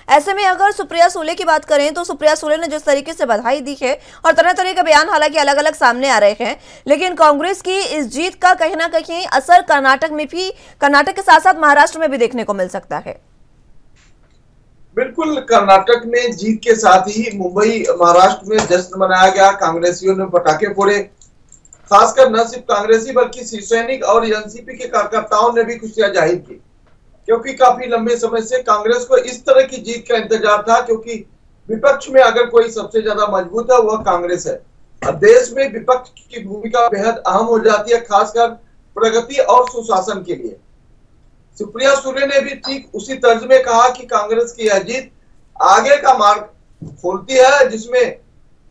ऐसे में अगर सुप्रिया सुले की बात करें तो सुप्रिया सुले ने जिस तरीके से बधाई दी है और तरह तरह के बयान हालांकि अलग अलग सामने आ रहे हैं, लेकिन कांग्रेस की इस जीत का कहीं ना कहीं असर कर्नाटक में भी, कर्नाटक के साथ साथ महाराष्ट्र में भी देखने को मिल सकता है। बिल्कुल, कर्नाटक में जीत के साथ ही मुंबई महाराष्ट्र में जश्न मनाया गया। कांग्रेसियों ने पटाखे फोड़े, खासकर न सिर्फ कांग्रेसी बल्कि शिवसैनिक और एनसीपी के कार्यकर्ताओं ने भी खुशियां जाहिर की, क्योंकि काफी लंबे समय से कांग्रेस को इस तरह की जीत का इंतजार था, क्योंकि विपक्ष में अगर कोई सबसे ज्यादा मजबूत है वह कांग्रेस है। अब देश में विपक्ष की भूमिका बेहद अहम हो जाती है, खासकर प्रगति और सुशासन के लिए। सुप्रिया सुले ने भी ठीक उसी तर्ज में कहा कि कांग्रेस की यह जीत आगे का मार्ग खोलती है, जिसमें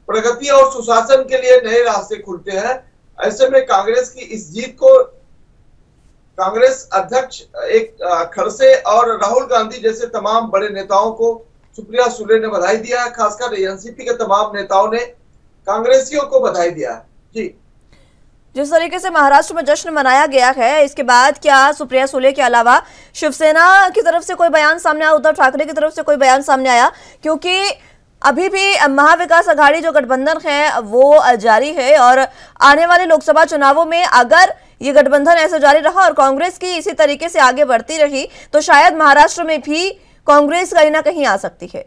प्रगति और सुशासन के लिए नए रास्ते खुलते हैं। ऐसे में कांग्रेस की इस जीत को कांग्रेस अध्यक्ष एक खड़से और राहुल गांधी जैसे तमाम बड़े नेताओं को सुप्रिया सुले ने बधाई दिया है। खासकर एनसीपी के तमाम नेताओं ने कांग्रेसियों को बधाई दिया है। जी। जिस तरीके से महाराष्ट्र में जश्न मनाया गया है, इसके बाद क्या सुप्रिया सुले के अलावा शिवसेना की तरफ से कोई बयान सामने आया, उद्धव ठाकरे की तरफ से कोई बयान सामने आया? क्योंकि अभी भी महाविकास अघाड़ी जो गठबंधन है वो जारी है और आने वाले लोकसभा चुनावों में अगर ये गठबंधन ऐसे जारी रहा और कांग्रेस की इसी तरीके से आगे बढ़ती रही तो शायद महाराष्ट्र में भी कांग्रेस कहीं ना कहीं आ सकती है।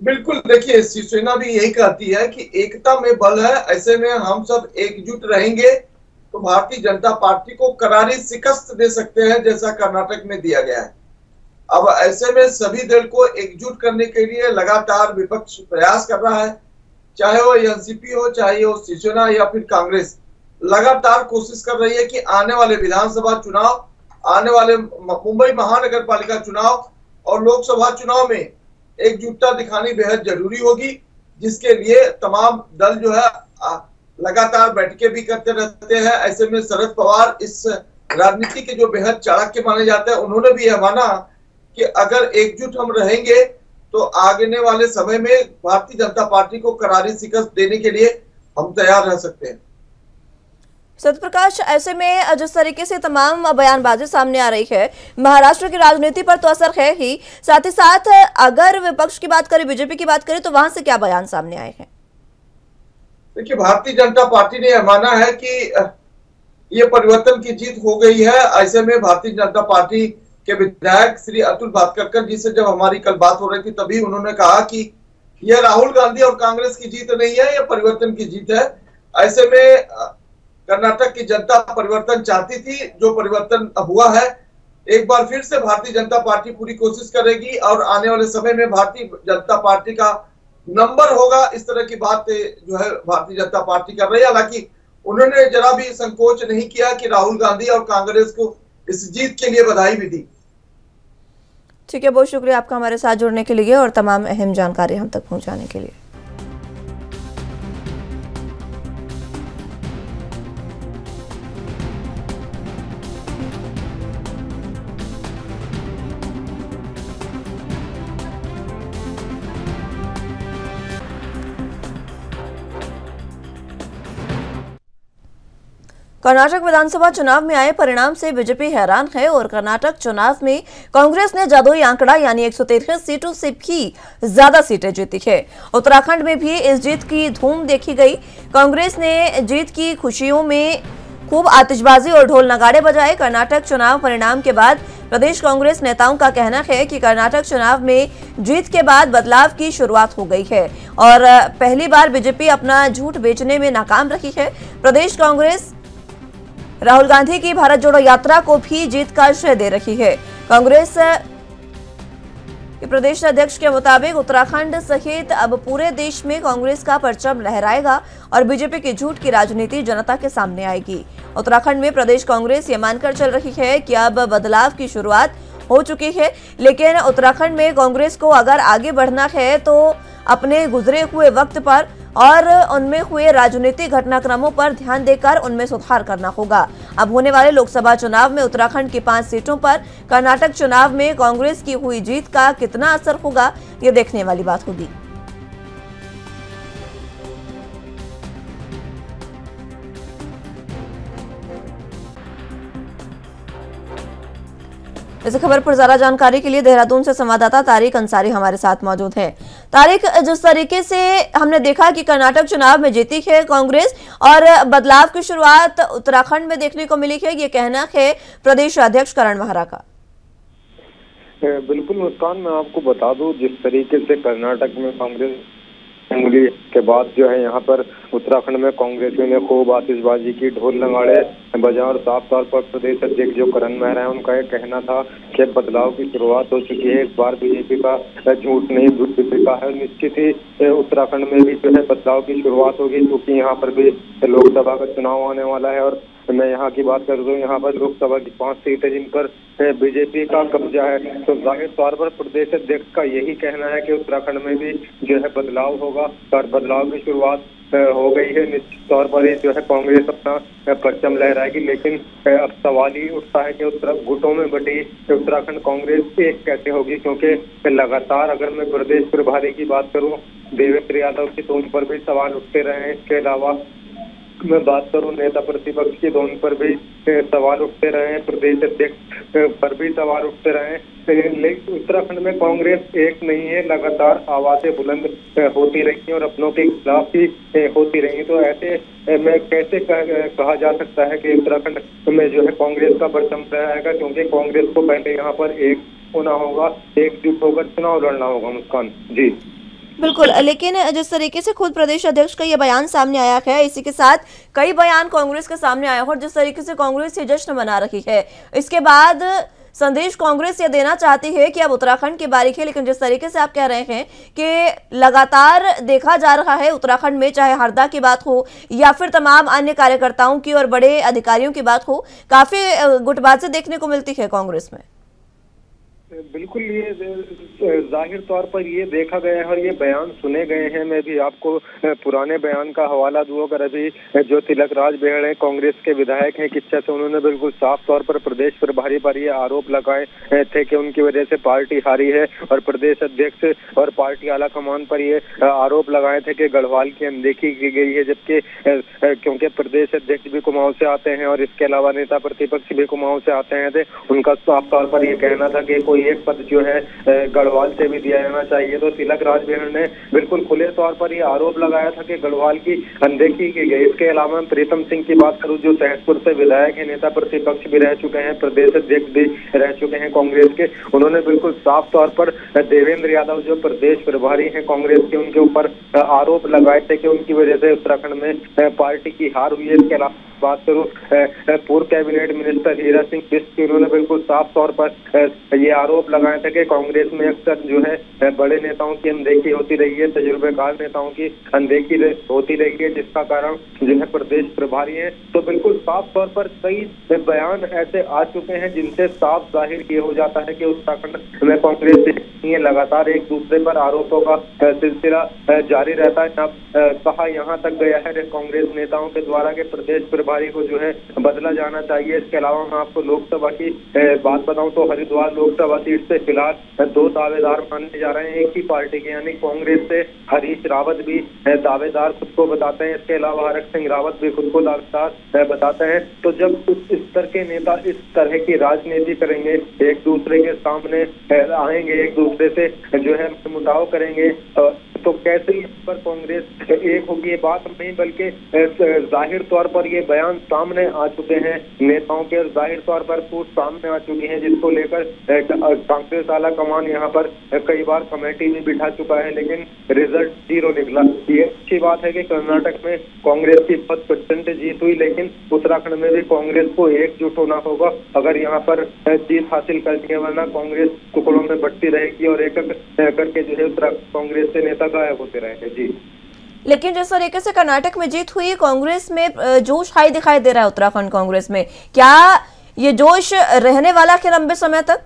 बिल्कुल, देखिए शिवसेना भी यही कहती है कि एकता में बल है। ऐसे में हम सब एकजुट रहेंगे तो भारतीय जनता पार्टी को करारी शिकस्त दे सकते हैं, जैसा कर्नाटक में दिया गया है। अब ऐसे में सभी दल को एकजुट करने के लिए लगातार विपक्ष प्रयास कर रहा है, चाहे वो एनसीपी हो, चाहे वो शिवसेना या फिर कांग्रेस, लगातार कोशिश कर रही है कि आने वाले विधानसभा चुनाव, आने वाले मुंबई महानगर पालिका चुनाव और लोकसभा चुनाव में एकजुटता दिखानी बेहद जरूरी होगी, जिसके लिए तमाम दल जो है लगातार बैठकें भी करते रहते हैं। ऐसे में शरद पवार इस राजनीति के जो बेहद चाणक्य माने जाते हैं, उन्होंने भी यह माना कि अगर एकजुट हम रहेंगे तो आगे वाले समय में भारतीय जनता पार्टी को करारी शिकस्त देने के लिए हम तैयार रह सकते हैं। सत्यप्रकाश, ऐसे में जिस तरीके से तमाम बयानबाजी सामने आ रही है, महाराष्ट्र की राजनीति पर तो असर है ही, साथ ही साथ अगर विपक्ष की बात करें, बीजेपी की बात करें, तो वहां से क्या बयान सामने आए हैं? देखिए, भारतीय जनता पार्टी ने यह माना है कि ये परिवर्तन की जीत हो गई है। ऐसे में भारतीय जनता पार्टी के विधायक श्री अतुल भातखळकर जी से जब हमारी कल बात हो रही थी, तभी उन्होंने कहा कि यह राहुल गांधी और कांग्रेस की जीत नहीं है, यह परिवर्तन की जीत है। ऐसे में कर्नाटक की जनता परिवर्तन चाहती थी, जो परिवर्तन हुआ है। एक बार फिर से भारतीय जनता पार्टी पूरी कोशिश करेगी और आने वाले समय में भारतीय जनता पार्टी का नंबर होगा, इस तरह की बात जो है भारतीय जनता पार्टी कर रही है। हालांकि उन्होंने जरा भी संकोच नहीं किया कि राहुल गांधी और कांग्रेस को इस जीत के लिए बधाई भी दी। ठीक है, बहुत शुक्रिया आपका हमारे साथ जुड़ने के लिए और तमाम अहम जानकारी हम तक पहुंचाने के लिए। कर्नाटक विधानसभा चुनाव में आए परिणाम से बीजेपी हैरान है और कर्नाटक चुनाव में कांग्रेस ने जादुई आंकड़ा यानी 113 सीटों से भी ज्यादा सीटें जीती है। उत्तराखंड में भी इस जीत की धूम देखी गई। कांग्रेस ने जीत की खुशियों में खूब आतिशबाजी और ढोल नगाड़े बजाए। कर्नाटक चुनाव परिणाम के बाद प्रदेश कांग्रेस नेताओं का कहना है कि कर्नाटक चुनाव में जीत के बाद बदलाव की शुरुआत हो गई है और पहली बार बीजेपी अपना झूठ बेचने में नाकाम रही है। प्रदेश कांग्रेस राहुल गांधी की भारत जोड़ो यात्रा को भी जीत का श्रेय दे रही है। कांग्रेस के प्रदेश अध्यक्ष के मुताबिक उत्तराखंड सहित अब पूरे देश में कांग्रेस का परचम लहराएगा और बीजेपी की झूठ की राजनीति जनता के सामने आएगी। उत्तराखंड में प्रदेश कांग्रेस ये मानकर चल रही है कि अब बदलाव की शुरुआत हो चुकी है, लेकिन उत्तराखंड में कांग्रेस को अगर आगे बढ़ना है तो अपने गुजरे हुए वक्त पर और उनमें हुए राजनीतिक घटनाक्रमों पर ध्यान देकर उनमें सुधार करना होगा। अब होने वाले लोकसभा चुनाव में उत्तराखंड की 5 सीटों पर कर्नाटक चुनाव में कांग्रेस की हुई जीत का कितना असर होगा, ये देखने वाली बात होगी। इस खबर पर ज्यादा जानकारी के लिए देहरादून से संवाददाता तारिक अंसारी हमारे साथ मौजूद हैं। तारिक, जिस तरीके से हमने देखा कि कर्नाटक चुनाव में जीती है कांग्रेस और बदलाव की शुरुआत उत्तराखंड में देखने को मिली है, ये कहना है प्रदेश अध्यक्ष करण महरा का। बिल्कुल मुस्कान, मैं आपको बता दूं, जिस तरीके से कर्नाटक में कांग्रेस उंगली के बाद जो है यहाँ पर उत्तराखंड में कांग्रेसियों ने खूब आतिशबाजी की, ढोल नगाड़े बजाए और साफ तौर पर प्रदेश अध्यक्ष जो करण महरा है उनका ये कहना था कि बदलाव की शुरुआत हो चुकी है। इस बार बीजेपी का झूठ नहीं बीजेपी का है। निश्चित ही उत्तराखंड में भी जो है बदलाव की शुरुआत होगी, क्योंकि यहाँ पर भी लोकसभा का चुनाव आने वाला है और मैं यहाँ की बात कर दूं, यहाँ पर लोकसभा की 5 सीटें जिन पर बीजेपी का कब्जा है, तो जाहिर तौर पर प्रदेश अध्यक्ष का यही कहना है कि उत्तराखंड में भी जो है बदलाव होगा और बदलाव की शुरुआत हो गई है। निश्चित तौर पर ही जो है कांग्रेस अपना परचम लहराएगी, लेकिन अब सवाल ही उठता है कि गुटों में बटी उत्तराखंड कांग्रेस एक कैसे होगी, क्योंकि लगातार अगर मैं प्रदेश प्रभारी की बात करूं, देवेंद्र यादव की तो उन पर भी सवाल उठते रहे हैं। इसके अलावा मैं बात करूं नेता प्रतिपक्ष की, तो उन पर भी सवाल उठते रहे हैं, प्रदेश अध्यक्ष पर भी सवाल उठते रहे हैं। लेकिन उत्तराखंड में कांग्रेस एक नहीं है, लगातार आवाजें बुलंद होती रही हैं और अपनों के खिलाफ ही होती रही। तो ऐसे में कैसे कहा जा सकता है कि उत्तराखंड में जो है कांग्रेस का परचम लहराएगा, क्योंकि कांग्रेस को पहले यहाँ पर एक होना होगा, एकजुट होकर चुनाव लड़ना होगा। मुस्कान जी बिल्कुल, लेकिन जिस तरीके से खुद प्रदेश अध्यक्ष का ये बयान सामने आया है, इसी के साथ कई बयान कांग्रेस के सामने आया और जिस तरीके से कांग्रेस ये जश्न मना रही है, इसके बाद संदेश कांग्रेस ये देना चाहती है कि अब उत्तराखंड की बारी है। लेकिन जिस तरीके से आप कह रहे हैं कि लगातार देखा जा रहा है उत्तराखंड में, चाहे हरदा की बात हो या फिर तमाम अन्य कार्यकर्ताओं की और बड़े अधिकारियों की बात हो, काफी गुटबाजी देखने को मिलती है कांग्रेस में। बिल्कुल, ये जाहिर तौर पर ये देखा गया है और ये बयान सुने गए हैं। मैं भी आपको पुराने बयान का हवाला दूं। अगर अभी जो तिलक राज बेहड़ हैं, कांग्रेस के विधायक हैं किच्चा से, उन्होंने बिल्कुल साफ तौर पर प्रदेश प्रभारी पर ये आरोप लगाए थे कि उनकी वजह से पार्टी हारी है, और प्रदेश अध्यक्ष और पार्टी आला कमान पर ये आरोप लगाए थे कि गढ़वाल की अनदेखी की गई है, जबकि क्योंकि प्रदेश अध्यक्ष भी कुमाऊं से आते हैं और इसके अलावा नेता प्रतिपक्ष भी कुमाऊं से आते हैं थे, उनका साफ तौर पर यह कहना था कि कोई एक पद जो है गढ़वाल से भी दिया जाना चाहिए। तो तिलक राज बेहड़ ने बिल्कुल खुले तौर पर यह आरोप लगाया था कि गढ़वाल की अनदेखी की गई। इसके अलावा प्रीतम सिंह की बात करूं, जो सहसपुर से विधायक है, नेता प्रतिपक्ष भी रह चुके हैं, प्रदेश अध्यक्ष भी रह चुके हैं कांग्रेस के, उन्होंने बिल्कुल साफ तौर पर देवेंद्र यादव जो प्रदेश प्रभारी हैं कांग्रेस के, उनके ऊपर आरोप लगाए थे कि उनकी वजह से उत्तराखंड में पार्टी की हार हुई है। इसके अलावा बात करूं पूर्व कैबिनेट मिनिस्टर हीरा सिंह बिष्ट, उन्होंने बिल्कुल साफ तौर पर ये आरोप लगाए थे कि कांग्रेस में अक्सर जो है बड़े नेताओं की अनदेखी होती रही है, तजुर्बेकार नेताओं की अनदेखी होती रही है, जिसका कारण जो है प्रदेश प्रभारी है। तो बिल्कुल साफ तौर पर कई बयान ऐसे आ चुके हैं जिनसे साफ जाहिर ये हो जाता है कि उत्तराखंड में कांग्रेस लगातार एक दूसरे पर आरोपों का सिलसिला जारी रहता है। अब कहा यहाँ तक गया है कांग्रेस नेताओं के द्वारा कि प्रदेश प्रभारी को जो है बदला जाना चाहिए। इसके अलावा मैं आपको लोकसभा की बात बताऊं तो हरिद्वार लोकसभा सीट से फिलहाल 2 दावेदार माने जा रहे हैं एक ही पार्टी के, यानी कांग्रेस से हरीश रावत भी दावेदार खुद को बताते हैं। इसके अलावा हरक सिंह रावत भी खुद को दावेदार बताते हैं। तो जब इस स्तर के नेता इस तरह की राजनीति करेंगे, एक दूसरे के सामने आएंगे, एक दूसरे से जो है मुटाव करेंगे, तो कैसे इस पर कांग्रेस एक होगी, ये बात नहीं बल्कि जाहिर तौर पर ये बयान सामने आ चुके हैं नेताओं के, जाहिर तौर पर पूछ सामने आ चुकी है, जिसको लेकर कांग्रेस आला कमान यहाँ पर कई बार कमेटी भी बिठा चुका है, लेकिन रिजल्ट 0 निकला। ये अच्छी बात है कि कर्नाटक में कांग्रेस की 50% जीत हुई, लेकिन उत्तराखंड में भी कांग्रेस को एकजुट होना होगा अगर यहाँ पर जीत हासिल करनी है, वरना कांग्रेस टुकड़ों में बढ़ती रहेगी और एक करके जो है कांग्रेस से नेता गायब होते रहेंगे। जी, लेकिन जिस तरीके से कर्नाटक में जीत हुई, कांग्रेस में जोश हाई दिखाई दे रहा है उत्तराखंड कांग्रेस में, क्या ये जोश रहने वाला है लंबे समय तक,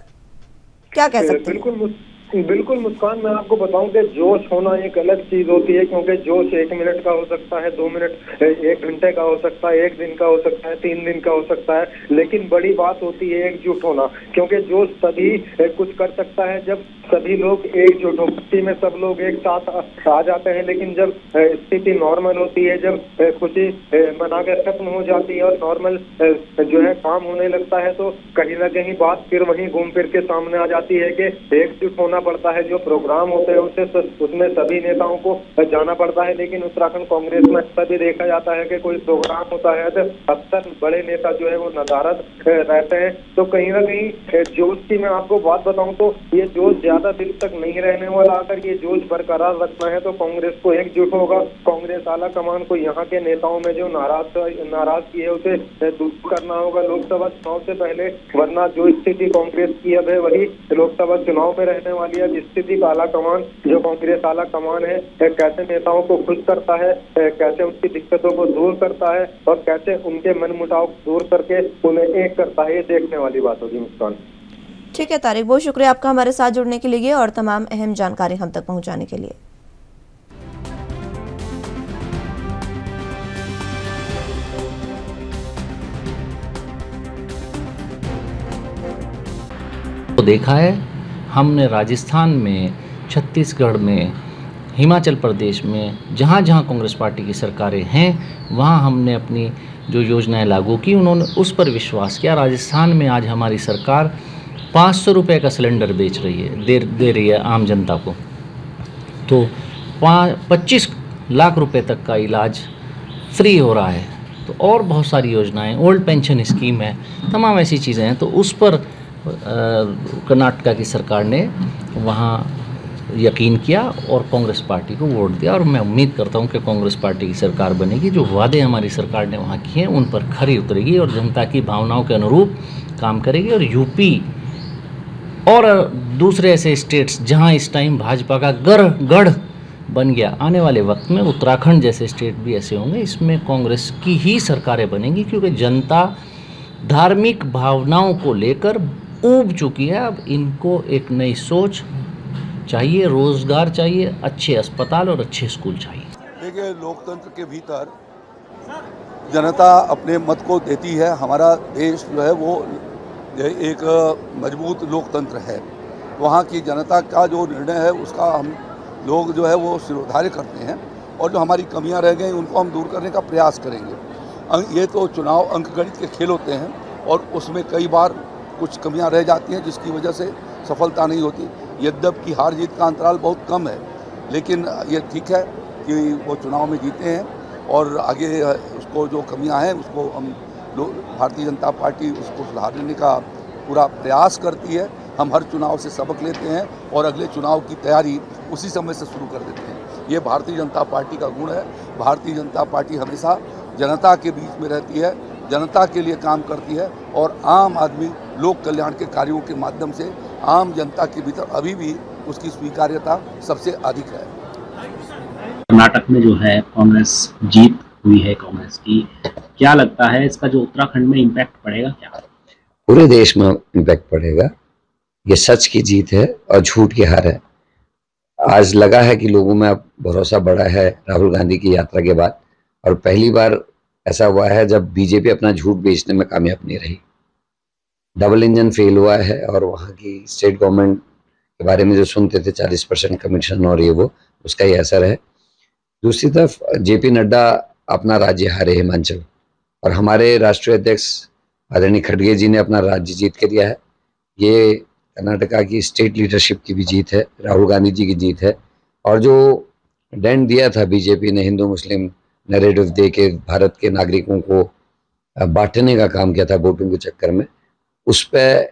क्या कह सकते हैं? बिल्कुल मुस्कान, मैं आपको बताऊं कि जोश होना एक अलग चीज होती है, क्योंकि जोश 1 मिनट का हो सकता है, 2 मिनट, 1 घंटे का हो सकता है, 1 दिन का हो सकता है, 3 दिन का हो सकता है, लेकिन बड़ी बात होती है एकजुट होना, क्योंकि जोश तभी कुछ कर सकता है जब सभी लोग एकजुट हो, खुशी में सब लोग एक साथ आ जाते हैं। लेकिन जब स्थिति नॉर्मल होती है, जब खुशी मनाकर खत्म हो जाती है और नॉर्मल जो है काम होने लगता है, तो कहीं ना कहीं बात फिर वहीं घूम फिर के सामने आ जाती है कि एकजुट होना पड़ता है। जो प्रोग्राम होते हैं उसमें सभी नेताओं को जाना पड़ता है, लेकिन उत्तराखंड कांग्रेस में अक्सर भी देखा जाता है कि कोई प्रोग्राम होता है तो अक्सर बड़े नेता जो है वो नदारद रहते हैं। तो कहीं ना कहीं जोश की मैं आपको बात बताऊं तो ये जोश ज्यादा दिन तक नहीं रहने वाला। अगर ये जोश बरकरार रखना है तो कांग्रेस को एकजुट होगा, कांग्रेस आला कमान को यहाँ के नेताओं में जो नाराजगी है उसे दूर करना होगा लोकसभा चुनाव से पहले, वरना जो स्थिति कांग्रेस की अब है वही लोकसभा चुनाव में रहने वाली है। स्थिति का आला कमान जो कांग्रेस आला कमान है कैसे नेताओं को खुश करता है, कैसे उनकी दिक्कतों को दूर करता है और कैसे उनके मनमुटाव दूर करके उन्हें एक करता है, ये देखने वाली बात होगी। मुस्कान, ठीक है तारिक, बहुत शुक्रिया आपका हमारे साथ जुड़ने के लिए और तमाम अहम जानकारी हम तक पहुंचाने के लिए। तो देखा है हमने राजस्थान में, छत्तीसगढ़ में, हिमाचल प्रदेश में, जहाँ जहाँ कांग्रेस पार्टी की सरकारें हैं वहाँ हमने अपनी जो योजनाएं लागू की, उन्होंने उस पर विश्वास किया। राजस्थान में आज हमारी सरकार 500 रुपये का सिलेंडर बेच रही है, दे रही है आम जनता को, तो 25 लाख रुपए तक का इलाज फ्री हो रहा है। तो और बहुत सारी योजनाएं, ओल्ड पेंशन स्कीम है, तमाम ऐसी चीज़ें हैं। तो उस पर कर्नाटका की सरकार ने वहाँ यकीन किया और कांग्रेस पार्टी को वोट दिया, और मैं उम्मीद करता हूँ कि कांग्रेस पार्टी की सरकार बनेगी। जो वादे हमारी सरकार ने वहाँ किए हैं उन पर खरी उतरेगी और जनता की भावनाओं के अनुरूप काम करेगी। और यूपी और दूसरे ऐसे स्टेट्स जहाँ इस टाइम भाजपा का गढ़ बन गया, आने वाले वक्त में उत्तराखंड जैसे स्टेट भी ऐसे होंगे, इसमें कांग्रेस की ही सरकारें बनेंगी, क्योंकि जनता धार्मिक भावनाओं को लेकर ऊब चुकी है। अब इनको एक नई सोच चाहिए, रोजगार चाहिए, अच्छे अस्पताल और अच्छे स्कूल चाहिए। देखिए, लोकतंत्र के भीतर जनता अपने मत को देती है। हमारा देश जो है वो एक मजबूत लोकतंत्र है। वहाँ की जनता का जो निर्णय है उसका हम लोग जो है वो सिरोधार्य करते हैं, और जो हमारी कमियां रह गई उनको हम दूर करने का प्रयास करेंगे। ये तो चुनाव अंकगणित के खेल होते हैं और उसमें कई बार कुछ कमियां रह जाती हैं जिसकी वजह से सफलता नहीं होती। यद्यपि हार जीत का अंतराल बहुत कम है, लेकिन ये ठीक है कि वो चुनाव में जीते हैं और आगे उसको जो कमियां हैं उसको हम भारतीय जनता पार्टी उसको सुधारने का पूरा प्रयास करती है। हम हर चुनाव से सबक लेते हैं और अगले चुनाव की तैयारी उसी समय से शुरू कर देते हैं। ये भारतीय जनता पार्टी का गुण है। भारतीय जनता पार्टी हमेशा जनता के बीच में रहती है, जनता के लिए काम करती है और आम आदमी लोक कल्याण के कार्यों के माध्यम से आम जनता के भीतर अभी भी उसकी स्वीकार्यता सबसे अधिक है। कर्नाटक में जो है कांग्रेस जीत हुई है कांग्रेस की, क्या लगता है इसका जो उत्तराखंड में इम्पैक्ट पड़ेगा? क्या पूरे देश में इम्पैक्ट पड़ेगा? ये सच की जीत है और झूठ की हार है। आज लगा है कि लोगों में अब भरोसा बढ़ा है राहुल गांधी की यात्रा के बाद, और पहली बार ऐसा हुआ है जब बीजेपी अपना झूठ बेचने में कामयाब नहीं रही। डबल इंजन फेल हुआ है और वहाँ की स्टेट गवर्नमेंट के बारे में जो सुनते थे 40% कमीशन और ये वो, उसका ही असर है। दूसरी तरफ जेपी नड्डा अपना राज्य हारे हिमाचल, और हमारे राष्ट्रीय अध्यक्ष आदरणीय खड़गे जी ने अपना राज्य जीत के दिया है। ये कर्नाटका की स्टेट लीडरशिप की भी जीत है, राहुल गांधी जी की जीत है। और जो डेंट दिया था बीजेपी ने हिंदू मुस्लिम नैरेटिव दे के भारत के नागरिकों को बांटने का काम किया था वोटों के चक्कर में, उस पर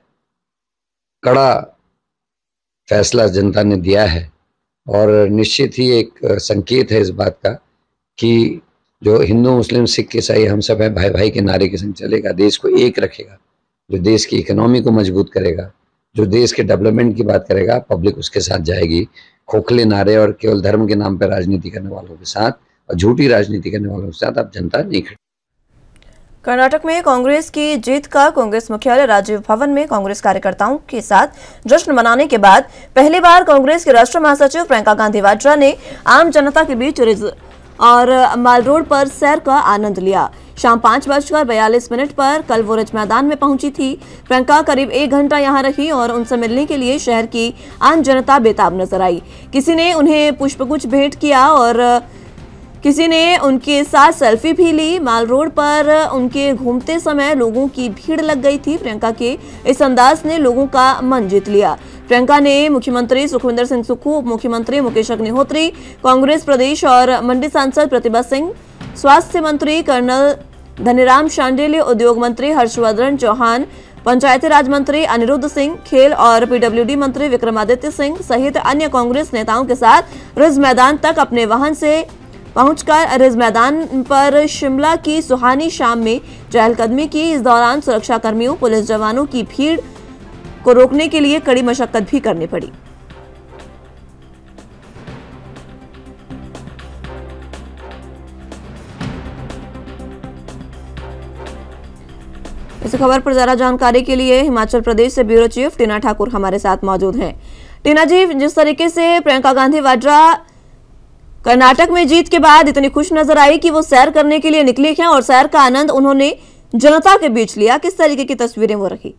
कड़ा फैसला जनता ने दिया है। और निश्चित ही एक संकेत है इस बात का कि जो हिंदू मुस्लिम सिख ईसाई हम सब हैं भाई भाई के नारे के संग चलेगा, देश को एक रखेगा, जो देश की इकोनॉमी को मजबूत करेगा, जो देश के डेवलपमेंट की बात करेगा, पब्लिक उसके साथ जाएगी। खोखले नारे और केवल धर्म के नाम पर राजनीति करने वालों के साथ और झूठी राजनीति करने वालों के साथ अब जनता नहीं खड़ी। कर्नाटक में कांग्रेस की जीत का कांग्रेस मुख्यालय राजीव भवन में कांग्रेस कार्यकर्ताओं के साथ जश्न मनाने के बाद पहली बार कांग्रेस के राष्ट्रीय महासचिव प्रियंका गांधी वाड्रा ने आम जनता के बीच और माल रोड पर सैर का आनंद लिया। शाम 5:42 पर कल वो रिज मैदान में पहुंची थी। प्रियंका करीब 1 घंटा यहां रही और उनसे मिलने के लिए शहर की आम जनता बेताब नजर आई। किसी ने उन्हें पुष्पगुच्छ भेंट किया और किसी ने उनके साथ सेल्फी भी ली। माल रोड पर उनके घूमते समय लोगों की भीड़ लग गई थी। प्रियंका के इस अंदाज ने लोगों का मन जीत लिया। प्रियंका ने मुख्यमंत्री सुखविंदर सिंह सुक्खू, उप मुख्यमंत्री मुकेश अग्निहोत्री, कांग्रेस प्रदेश और मंडी सांसद प्रतिभा सिंह, स्वास्थ्य मंत्री कर्नल धनीराम शांडिल्य, उद्योग मंत्री हर्षवर्धन चौहान, पंचायती राज मंत्री अनिरुद्ध सिंह, खेल और पीडब्ल्यूडी मंत्री विक्रमादित्य सिंह सहित अन्य कांग्रेस नेताओं के साथ रिज मैदान तक अपने वाहन से पहुंचकर रिज मैदान पर शिमला की सुहानी शाम में चहलकदमी की। इस दौरान सुरक्षा कर्मियों, पुलिस जवानों की भीड़ को रोकने के लिए कड़ी मशक्कत भी करनी पड़ी। इस खबर पर ज्यादा जानकारी के लिए हिमाचल प्रदेश से ब्यूरो चीफ टीना ठाकुर हमारे साथ मौजूद हैं। टीना जी, जिस तरीके से प्रियंका गांधी वाड्रा कर्नाटक में जीत के बाद इतनी खुश नजर आई कि वो सैर करने के लिए निकली हैं और सैर का आनंद उन्होंने जनता के बीच लिया, किस तरीके की तस्वीरें वो रखी?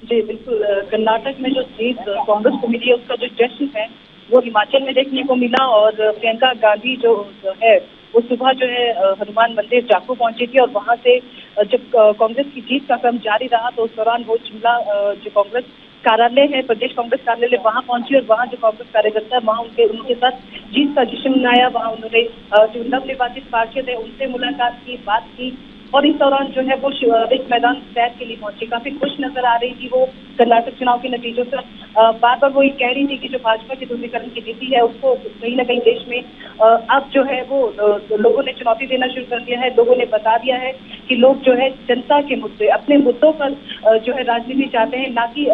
जी बिल्कुल, कर्नाटक में जो जीत कांग्रेस को मिली है उसका जो जश्न है वो हिमाचल में देखने को मिला। और प्रियंका गांधी जो है वो सुबह जो है हनुमान मंदिर जाखू पहुंची थी और वहां से जब कांग्रेस की जीत का क्रम जारी रहा तो उस दौरान वो शिमला जो कांग्रेस कार्यालय है, प्रदेश कांग्रेस कार्यालय, वहां पहुंची और वहां जो कांग्रेस कार्यकर्ता है वहां उनके साथ जीत का जश्न मनाया। वहां उन्होंने जो नवनिर्वाचित पार्षद है उनसे मुलाकात की, बात की और इस दौरान जो है वो रिज मैदान सैर के लिए पहुंची। काफी खुश नजर आ रही थी वो कर्नाटक चुनाव के नतीजों से। बार बार वो ये कह रही थी कि जो भाजपा की ध्रुवीकरण की नीति है उसको कहीं ना कहीं देश में अब जो है वो लोगों ने चुनौती देना शुरू कर दिया है। लोगों ने बता दिया है कि लोग जो है जनता के मुद्दे, अपने मुद्दों पर जो है राजनीति चाहते हैं, ना कि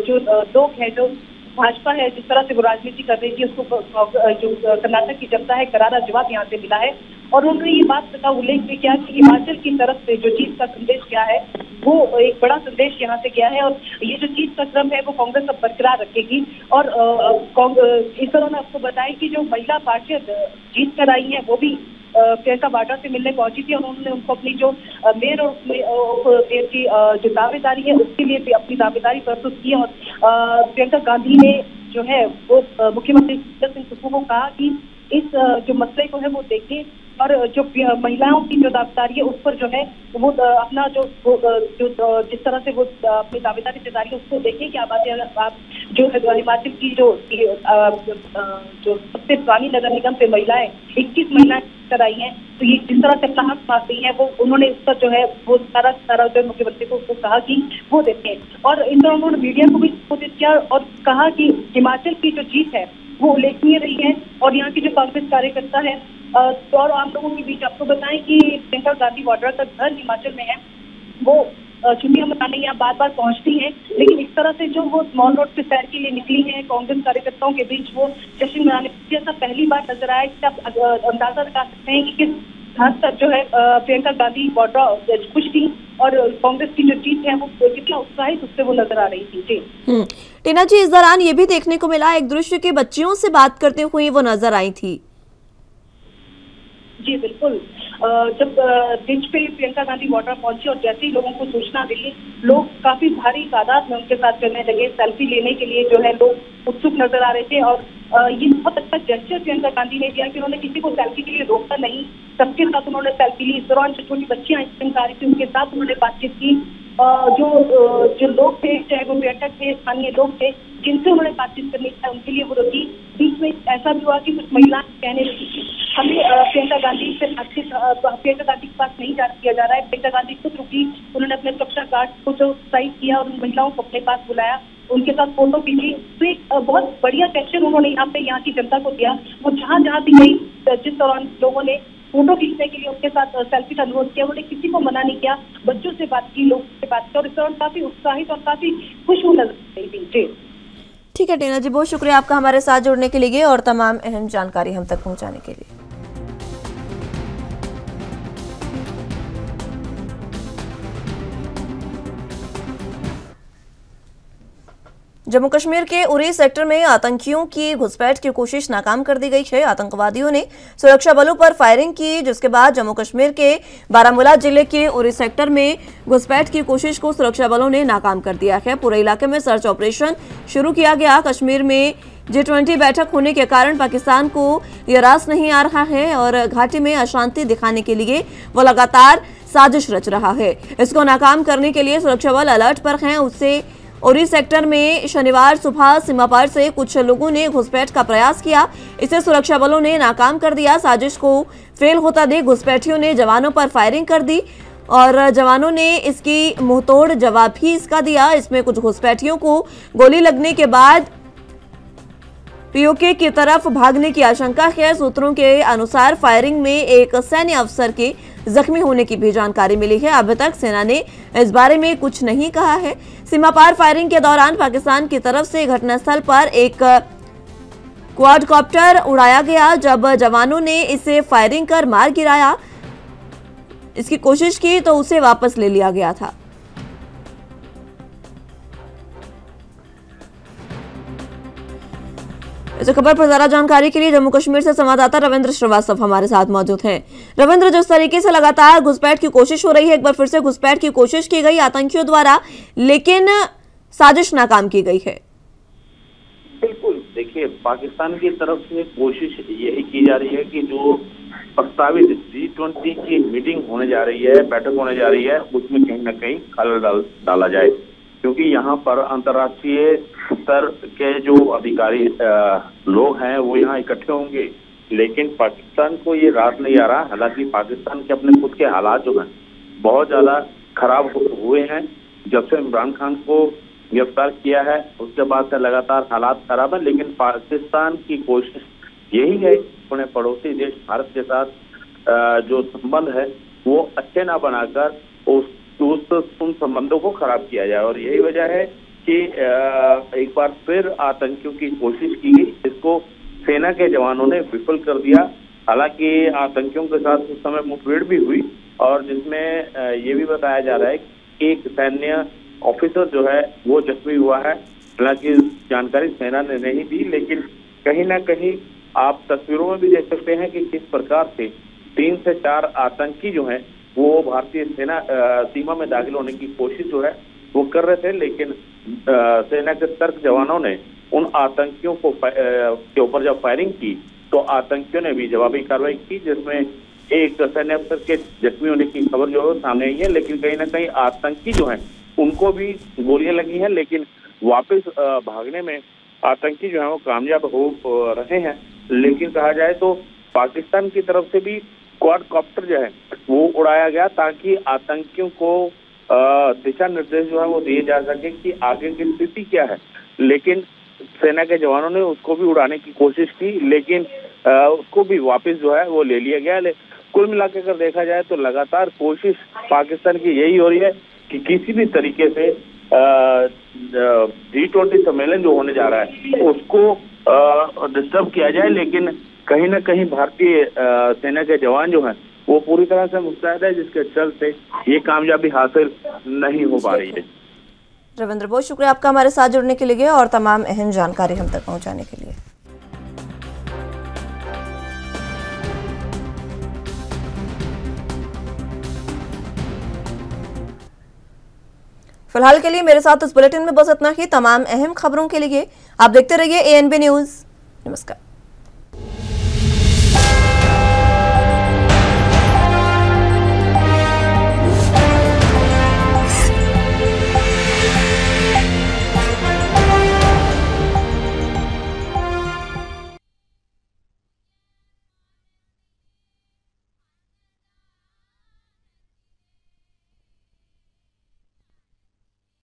जो लोग है, जो भाजपा है जिस तरह से वो राजनीति कर रही थी उसको जो कर्नाटक की जनता है करारा जवाब यहाँ से मिला है। और उन्होंने ये बात का उल्लेख भी किया कि हिमाचल की तरफ से जो जीत का संदेश गया है वो एक बड़ा संदेश यहाँ से गया है, और ये जो जीत का क्रम है वो कांग्रेस अब बरकरार रखेगी। और इस दौरान आपको बताएं कि जो महिला पार्षद जीत कर आई है वो भी प्रियंका वाड्रा से मिलने पहुंची थी, और उन्होंने उनको अपनी जो मेयर और मेयर की जो दावेदारी है उसके लिए भी अपनी दावेदारी प्रस्तुत की। और प्रियंका गांधी ने जो है वो मुख्यमंत्री शिवराज सिंह सुक्खू को कहा कि इस जो मसले को है वो देखें, और जो महिलाओं की जो दावेदारी है उस पर जो है वो अपना जो जिस तरह से वो अपनी दावेदारी दे रही है उसको देखें कि आप जो है हिमाचल की जो सबसे पुरानी नगर निगम से महिलाएं 21 महिलाएं कर आई हैं, तो ये जिस तरह से अपना हक मांगती हैं वो उन्होंने उस पर जो है वो सारा जो मुख्यमंत्री को उसको कहा कि वो देखें। और इन दोनों उन्होंने मीडिया को भी संबोधित किया और कहा कि हिमाचल की जो जीत है वो उल्लेखनीय रही है, और यहाँ की जो कांग्रेस कार्यकर्ता है और आम लोगों के बीच आपको बताएं कि प्रियंका गांधी वाड्रा का घर हिमाचल में है, वो छुट्टियां मनाने यहाँ बार बार पहुंचती हैं, लेकिन इस तरह से जो वो मॉल रोड से सैर के लिए निकली हैं कांग्रेस कार्यकर्ताओं के बीच वो जश्न मनाने जैसा पहली बार नजर आया। इससे आप अंदाजा लगा सकते हैं कि किस हद तक जो है प्रियंका गांधी वाड्रा खुश थी और कांग्रेस की जो जीत है वो कितना उत्साहित उससे वो नजर आ रही थी। जी टीना जी, इस दौरान ये भी देखने को मिला एक दृश्य की बच्चियों से बात करते हुए वो नजर आई थी। जी बिल्कुल, जब मंच पे प्रियंका गांधी वाड्रा पहुंची और जैसे ही लोगों को सूचना मिली, लोग काफी भारी तादाद में उनके साथ चलने लगे। सेल्फी लेने के लिए जो है लोग उत्सुक नजर आ रहे थे, और ये बहुत अच्छा जेस्चर प्रियंका गांधी ने दिया कि उन्होंने किसी को सेल्फी के लिए रोका नहीं, सबके साथ उन्होंने सेल्फी ली। इस दौरान जो छोटी बच्चियां आइसक्रीम खा रही थी उनके साथ उन्होंने बातचीत की। जो लोग थे, चाहे वो पर्यटक थे, स्थानीय लोग थे जिनसे उन्होंने बातचीत करनी था, उनके लिए वो रुकी। बीच में ऐसा भी हुआ कि कुछ महिलाएं कहने लगी कि हमें प्रियंका गांधी से बातचीत प्रियंका गांधी के पास नहीं किया जा रहा है। प्रियंका गांधी खुद रुकी, उन्होंने अपने सुरक्षा गार्ड को जो साइड किया और उन महिलाओं को अपने पास बुलाया, उनके साथ फोटो खींची। तो एक बहुत बढ़िया सेक्शन उन्होंने यहाँ की जनता को दिया। वो जहाँ भी गई, जिस दौरान लोगों ने फोटो खींचने के लिए उनके साथ सेल्फी का अनुरोध किया, उन्होंने किसी को मना नहीं किया, बच्चों से बात की, लोगों से बात की, और इस दौरान काफी उत्साहित और काफी खुश नजर आ रही थी। जी ठीक है टीना जी, बहुत शुक्रिया आपका हमारे साथ जुड़ने के लिए और तमाम अहम जानकारी हम तक पहुंचाने के लिए। जम्मू कश्मीर के उरी सेक्टर में आतंकियों की घुसपैठ की कोशिश नाकाम कर दी गई है। आतंकवादियों ने सुरक्षा बलों पर फायरिंग की, जिसके बाद जम्मू कश्मीर के बारामूला जिले के उरी सेक्टर में घुसपैठ की कोशिश को सुरक्षा बलों ने नाकाम कर दिया है। पूरे इलाके में सर्च ऑपरेशन शुरू किया गया। कश्मीर में G20 बैठक होने के कारण पाकिस्तान को यह रास नहीं आ रहा है और घाटी में अशांति दिखाने के लिए वो लगातार साजिश रच रहा है। इसको नाकाम करने के लिए सुरक्षा बल अलर्ट पर हैं। उससे उरी सेक्टर में शनिवार सुबह सीमा पार से कुछ लोगों ने घुसपैठ का प्रयास किया, इसे सुरक्षा बलों ने नाकाम कर दिया। साजिश को फेल होता देख घुसपैठियों ने जवानों पर फायरिंग कर दी और जवानों ने इसकी मुंहतोड़ जवाब भी इसका दिया। इसमें कुछ घुसपैठियों को गोली लगने के बाद पीओके की तरफ भागने की आशंका है। सूत्रों के अनुसार फायरिंग में एक सैन्य अफसर के जख्मी होने की भी जानकारी मिली है। अभी तक सेना ने इस बारे में कुछ नहीं कहा है। सीमा पार फायरिंग के दौरान पाकिस्तान की तरफ से घटनास्थल पर एक क्वाडकॉप्टर उड़ाया गया। जब जवानों ने इसे फायरिंग कर मार गिराया, इसकी कोशिश की तो उसे वापस ले लिया गया था। इस खबर पर ज्यादा जानकारी के लिए जम्मू कश्मीर से संवाददाता रविंद्र श्रीवास्तव हमारे साथ मौजूद हैं। रविंद्र, जिस तरीके से लगातार घुसपैठ की कोशिश हो रही है, एक बार फिर से घुसपैठ की कोशिश की गई आतंकियों द्वारा, लेकिन साजिश नाकाम की गई है। बिल्कुल, देखिए पाकिस्तान की तरफ से कोशिश यही की जा रही है कि जो प्रस्तावित G20 की मीटिंग होने जा रही है, बैठक होने जा रही है, उसमें कहीं ना कहीं खलल डाला जाए, क्योंकि यहाँ पर अंतर्राष्ट्रीय स्तर के जो अधिकारी लोग हैं वो यहाँ इकट्ठे होंगे, लेकिन पाकिस्तान को ये रास नहीं आ रहा। हालांकि पाकिस्तान के अपने खुद के हालात जो हैं बहुत ज्यादा खराब हुए हैं। जब से इमरान खान को गिरफ्तार किया है उसके बाद से लगातार हालात खराब है, लेकिन पाकिस्तान की कोशिश यही है अपने पड़ोसी देश भारत के साथ जो संबंध है वो अच्छे ना बनाकर उन संबंधों को खराब किया जाए। और यही वजह है कि एक बार फिर आतंकियों की कोशिश की गई, इसको सेना के जवानों ने विफल कर दिया। हालांकि आतंकियों के साथ उस समय मुठभेड़ भी हुई और जिसमें ये भी बताया जा रहा है कि एक सैन्य ऑफिसर जो है वो जख्मी हुआ है। हालांकि जानकारी सेना ने नहीं दी, लेकिन कहीं ना कहीं आप तस्वीरों में भी देख सकते हैं कि किस प्रकार से 3 से 4 आतंकी जो हैं वो भारतीय सेना सीमा में दाखिल होने की कोशिश जो है वो कर रहे थे, लेकिन सेना के सतर्क जवानों ने उन आतंकियों को के ऊपर जब फायरिंग की तो आतंकियों ने भी जवाबी कार्रवाई की, जिसमें एक सैन्य अफसर के जख्मी होने की खबर जो है सामने आई है। लेकिन कहीं ना कहीं आतंकी जो है उनको भी गोलियां लगी हैं, लेकिन वापस भागने में आतंकी जो है वो कामयाब हो रहे हैं। लेकिन कहा जाए तो पाकिस्तान की तरफ से भी क्वाडकॉप्टर जो है वो उड़ाया गया ताकि आतंकियों को दिशा निर्देश जो है वो दिए जा सके कि आगे की स्थिति क्या है। लेकिन सेना के जवानों ने उसको भी उड़ाने की कोशिश की, लेकिन उसको भी वापस जो है वो ले लिया गया। कुल मिलाकर अगर देखा जाए तो लगातार कोशिश पाकिस्तान की यही हो रही है कि किसी भी तरीके से G20 सम्मेलन जो होने जा रहा है उसको डिस्टर्ब किया जाए। लेकिन कहीं ना कहीं भारतीय सेना के जवान जो हैं वो पूरी तरह से मुस्तैद है, जिसके चलते ये कामयाबी हासिल नहीं हो पा रही है। रविंद्र, बहुत शुक्रिया आपका हमारे साथ जुड़ने के लिए और तमाम अहम जानकारी हम तक पहुंचाने के लिए। फिलहाल के लिए मेरे साथ इस बुलेटिन में बस इतना ही। तमाम अहम खबरों के लिए आप देखते रहिए ANB न्यूज़। नमस्कार।